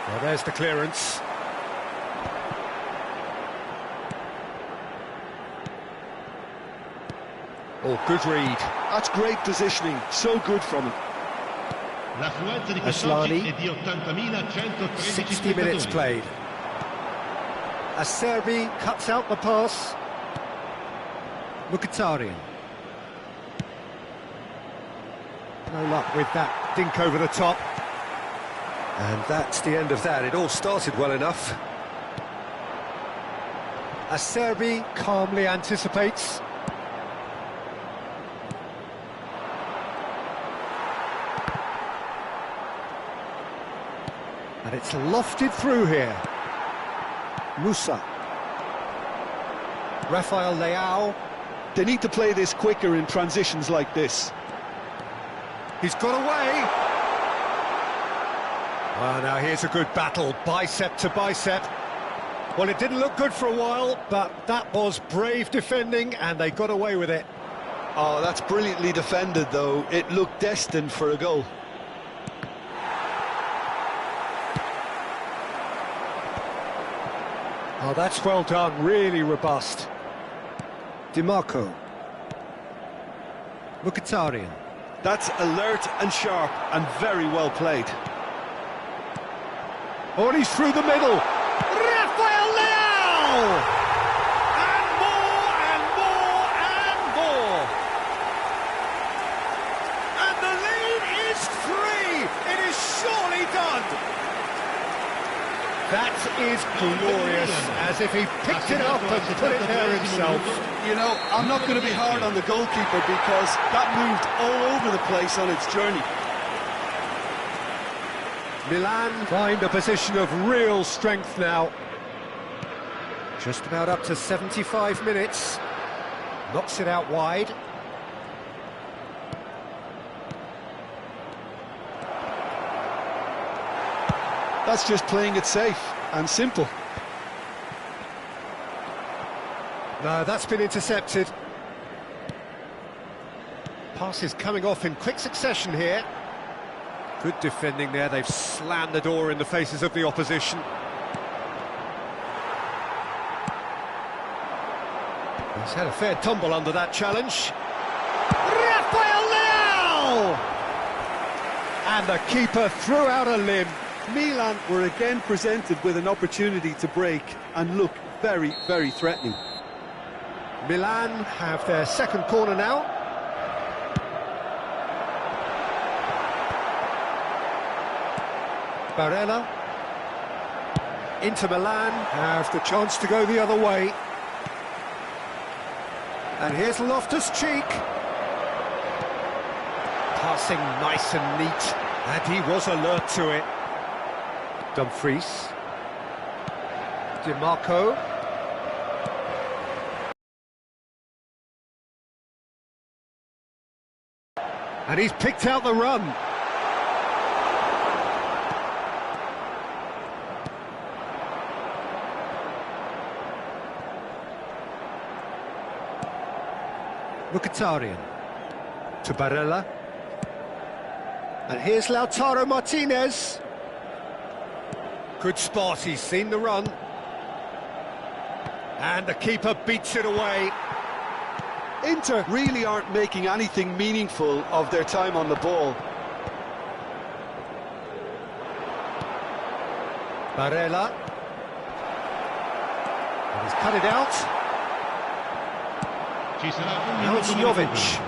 Well, there's the clearance. Oh, good read. That's great positioning, so good from him. Aslani, 60 minutes played. Acerbi cuts out the pass. Mkhitaryan. No luck with that dink over the top. And that's the end of that. It all started well enough. Acerbi calmly anticipates. And it's lofted through here. Musa. Rafael Leao. They need to play this quicker in transitions like this. He's got away. Well, now here's a good battle, bicep to bicep. Well, it didn't look good for a while, but that was brave defending, and they got away with it. Oh, that's brilliantly defended, though. It looked destined for a goal. Oh, that's well done, really robust. DiMarco. Mkhitaryan. That's alert and sharp and very well played. Oh, and he's through the middle. Rafael Leao! And more and more and more. And the lead is 3. It is surely done. That is glorious, as if he picked it up and put it there himself. You know, I'm not going to be hard on the goalkeeper because that moved all over the place on its journey. Milan find a position of real strength now. Just about up to 75 minutes. Knocks it out wide. That's just playing it safe and simple. No, that's been intercepted. Passes coming off in quick succession here. Good defending there. They've slammed the door in the faces of the opposition. He's had a fair tumble under that challenge. Rafael Leao! And the keeper threw out a limb. Milan were again presented with an opportunity to break and look very, very threatening. Milan have their second corner now. Barella. Inter Milan have the chance to go the other way. And here's Loftus-Cheek. Passing nice and neat. And he was alert to it. Dumfries. Di Marco. And he's picked out the run. Mkhitaryan to Barella. And here's Lautaro Martinez. Good spot, he's seen the run. And the keeper beats it away. Inter really aren't making anything meaningful of their time on the ball. Barella. And he's cut it out. Now it's Jovic.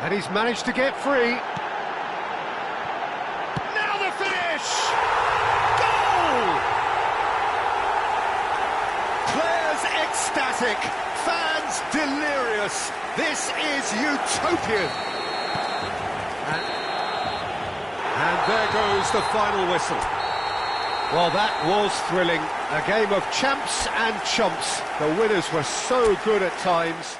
And he's managed to get free. Now the finish! Goal! Players ecstatic, fans delirious. This is utopian. And there goes the final whistle. Well, that was thrilling. A game of champs and chumps. The winners were so good at times.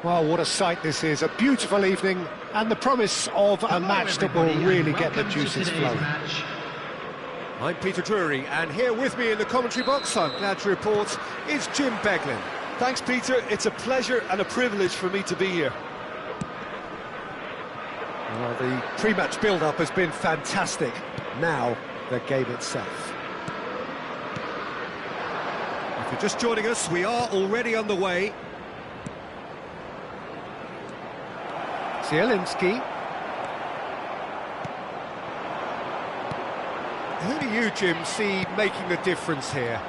Well, what a sight this is. A beautiful evening and the promise of a match that will really get the juices flowing. I'm Peter Drury, and here with me in the commentary box, I'm glad to report, is Jim Beglin. Thanks, Peter. It's a pleasure and a privilege for me to be here. Well, the pre-match build-up has been fantastic. Now, the game itself. If you're just joining us, we are already underway. Zielinski. Who do you, Jim, see making the difference here?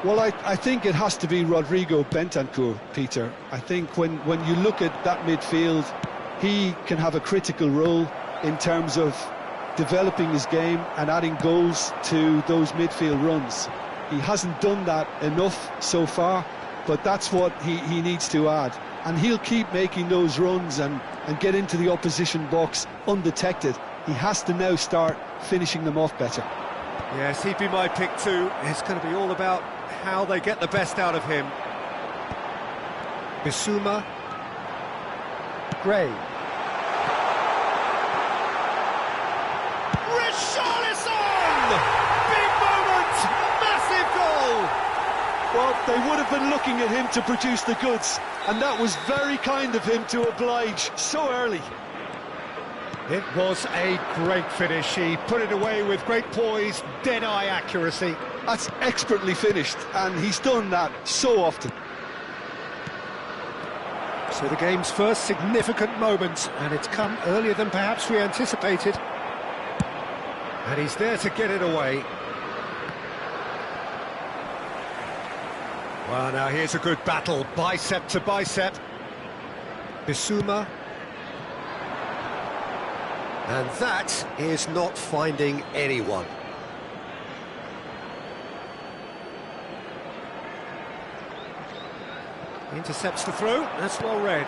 Well, I think it has to be Rodrigo Bentancur, Peter. I think when you look at that midfield, he can have a critical role in terms of developing his game and adding goals to those midfield runs. He hasn't done that enough so far, but that's what he needs to add. And he'll keep making those runs and get into the opposition box undetected. He has to now start finishing them off better. Yes, he'd be my pick too. It's going to be all about how they get the best out of him. Bissouma. Gray. Richarlison! Big moment! Massive goal! Well, they would have been looking at him to produce the goods, and that was very kind of him to oblige so early. It was a great finish. He put it away with great poise, dead-eye accuracy. That's expertly finished, and he's done that so often. So the game's first significant moment, and it's come earlier than perhaps we anticipated. And he's there to get it away. Well, now here's a good battle, bicep to bicep. Bissouma. And that is not finding anyone. Intercepts the throw, that's well read.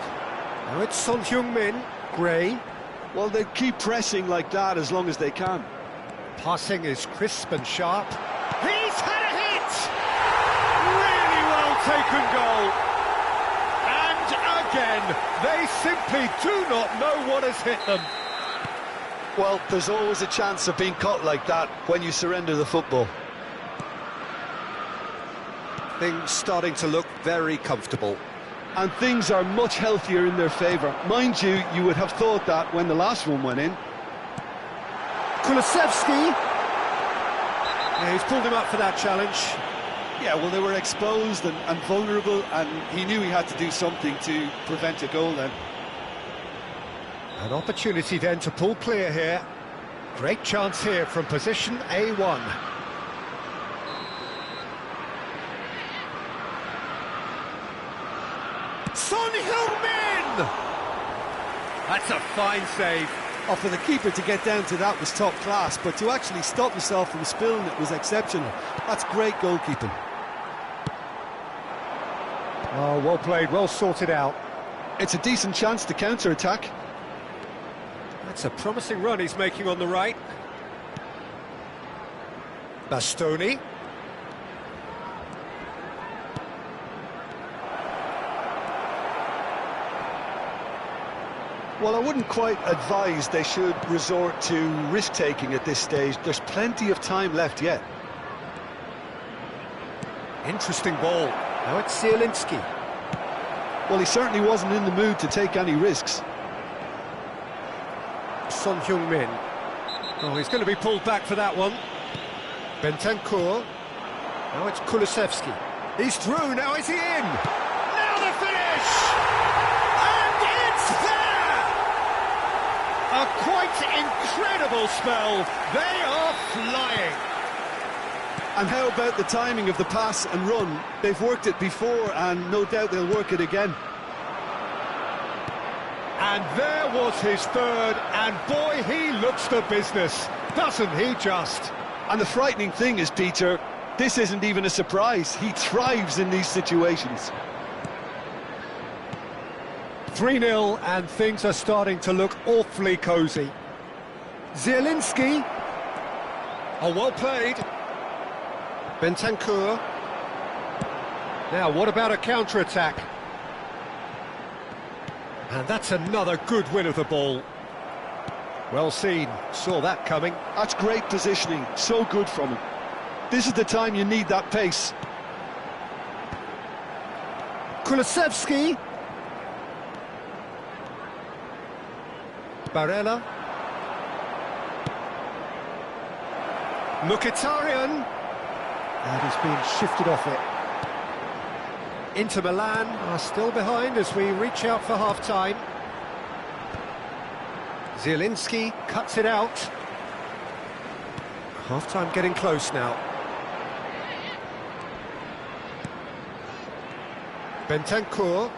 Now it's Son Heung-min, Gray. Well, they keep pressing like that as long as they can. Passing is crisp and sharp. He's had a hit! Really well taken goal. And again, they simply do not know what has hit them. Well, there's always a chance of being caught like that when you surrender the football. Things starting to look very comfortable. And things are much healthier in their favour. Mind you, you would have thought that when the last one went in. Kulusevski. Yeah, he's pulled him up for that challenge. Yeah, well, they were exposed and vulnerable, and he knew he had to do something to prevent a goal then. An opportunity then to pull clear here. Great chance here from position A1. Son Heung-min! That's a fine save. Oh, for the keeper to get down to that was top class, but to actually stop himself from spilling it was exceptional. That's great goalkeeping. Oh, well played, well sorted out. It's a decent chance to counter-attack. That's a promising run he's making on the right. Bastoni. Well, I wouldn't quite advise they should resort to risk-taking at this stage. There's plenty of time left yet. Interesting ball. Now it's Zielinski. Well, he certainly wasn't in the mood to take any risks. Son Heung-min. Oh, he's going to be pulled back for that one. Bentancur. Now it's Kulusevski. He's through, now is he in? Now the finish! And it's there! A quite incredible spell. They are flying. And how about the timing of the pass and run? They've worked it before, and no doubt they'll work it again. And there was his third, and boy, he looks the business, doesn't he just? And the frightening thing is, Peter, this isn't even a surprise. He thrives in these situations. 3-0, and things are starting to look awfully cosy. Zielinski. Oh, well played. Bentancur. Now, what about a counter-attack? And that's another good win of the ball. Well seen, saw that coming. That's great positioning, so good from him. This is the time you need that pace. Kulusevski. Barella. Mkhitaryan. And he's been shifted off it. Inter Milan are still behind as we reach out for half-time. Zielinski cuts it out. Half-time getting close now. Bentancur.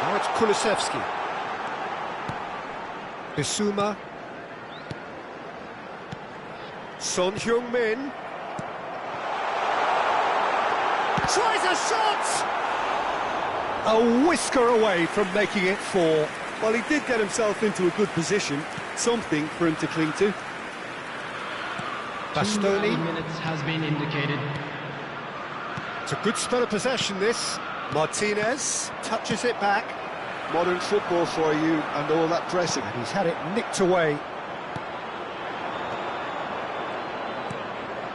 Now it's Kulusevski. Bissouma. Son Heung-min. Tries a shot! A whisker away from making it 4. Well, he did get himself into a good position, something for him to cling to. Bastoni. 2 minutes has been indicated. It's a good spell of possession, this. Martinez touches it back. Modern football for you and all that pressing. And he's had it nicked away.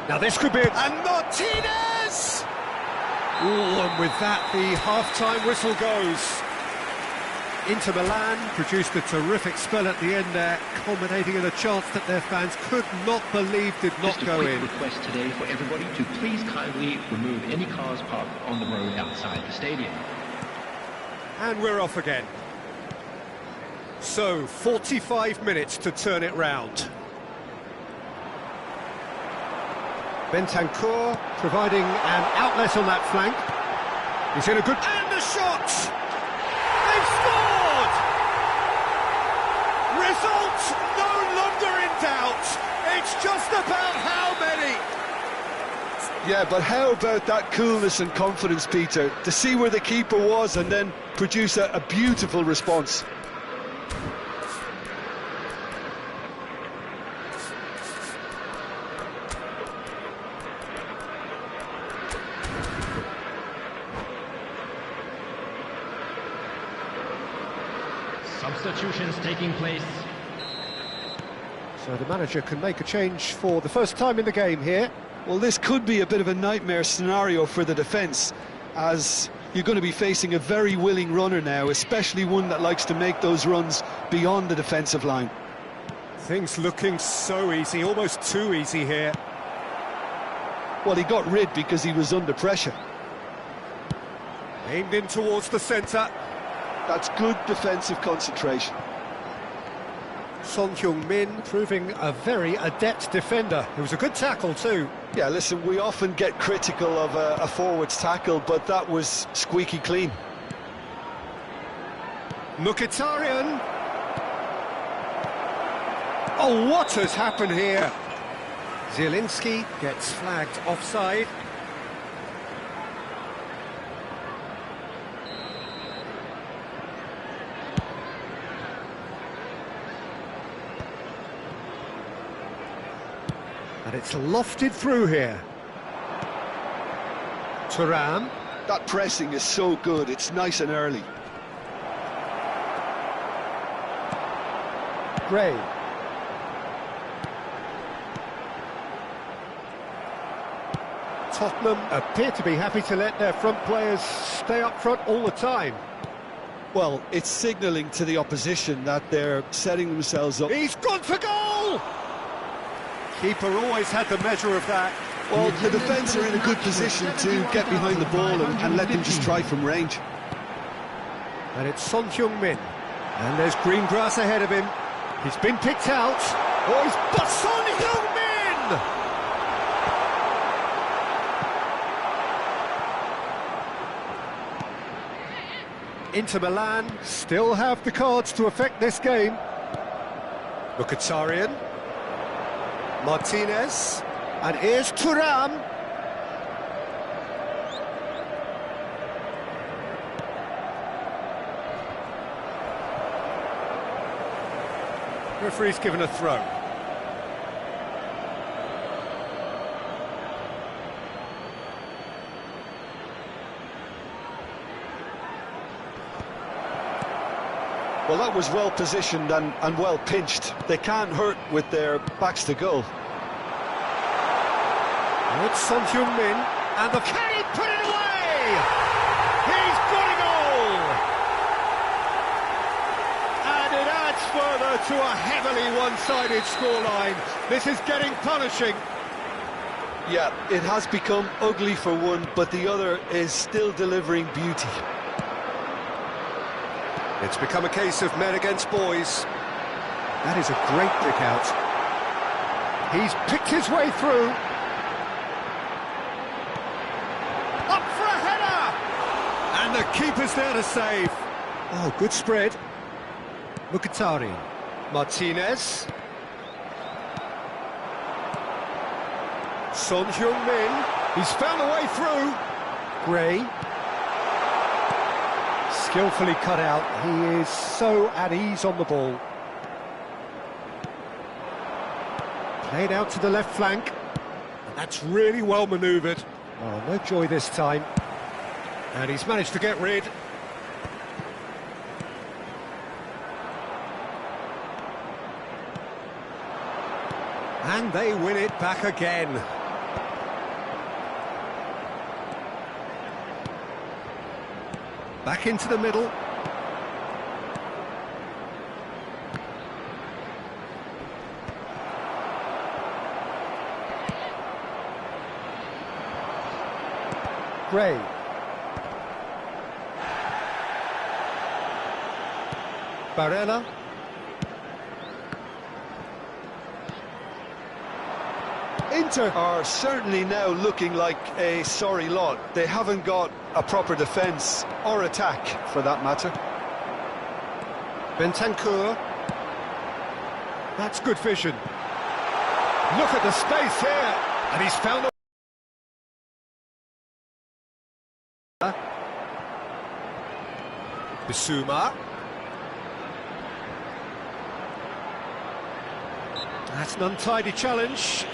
Now this could be it. And Martinez! Ooh, and with that, the half-time whistle goes. Inter Milan produced a terrific spell at the end there, culminating in a chance that their fans could not believe did not go in. Just a quick request today for everybody to please kindly remove any cars parked on the road outside the stadium. And we're off again. So, 45 minutes to turn it round. Bentancur providing an outlet on that flank. He's in a good... And the shot! They've scored! Result no longer in doubt. It's just about how many. Yeah, but how about that coolness and confidence, Peter, to see where the keeper was and then produce a beautiful response. Substitutions taking place. So the manager can make a change for the first time in the game here. Well, this could be a bit of a nightmare scenario for the defence, as you're going to be facing a very willing runner now, especially one that likes to make those runs beyond the defensive line. Things looking so easy, almost too easy here. Well, he got rid because he was under pressure. Aimed in towards the centre. That's good defensive concentration. Son Heung-min proving a very adept defender. It was a good tackle too. Yeah, listen, we often get critical of a forward's tackle, but that was squeaky clean. Mkhitaryan. Oh, what has happened here? Zielinski gets flagged offside. And it's lofted through here. Thuram. That pressing is so good, it's nice and early. Gray. Tottenham appear to be happy to let their front players stay up front all the time. Well, it's signalling to the opposition that they're setting themselves up. He's gone for goal! Keeper always had the measure of that. Well, the defence are in a good position to get behind the ball and let them just try from range. And it's Son Heung-min. And there's green grass ahead of him. He's been picked out. Oh, he's... But Son Heung-min! Inter Milan still have the cards to affect this game. Mkhitaryan. Martinez. And here's Thuram. Referee's given a throw. Well, that was well positioned and well pinched. They can't hurt with their backs to goal. It's Son Heung-min, and can he put it away? He's got a goal! And it adds further to a heavily one-sided scoreline. This is getting punishing. Yeah, it has become ugly for one, but the other is still delivering beauty. It's become a case of men against boys. That is a great pick out. He's picked his way through. Up for a header! And the keeper's there to save. Oh, good spread. Mkhitaryan. Martinez. Son Heung-min. He's found a way through. Gray. Skillfully cut out. He is so at ease on the ball. Played out to the left flank. And that's really well manoeuvred. Oh, no joy this time. And he's managed to get rid. And they win it back again. Back into the middle. Gray. Barella. Inter are certainly now looking like a sorry lot. They haven't got a proper defence or attack, for that matter. Bentancur. That's good vision. Look at the space here. And he's found a... Bissouma. That's an untidy challenge.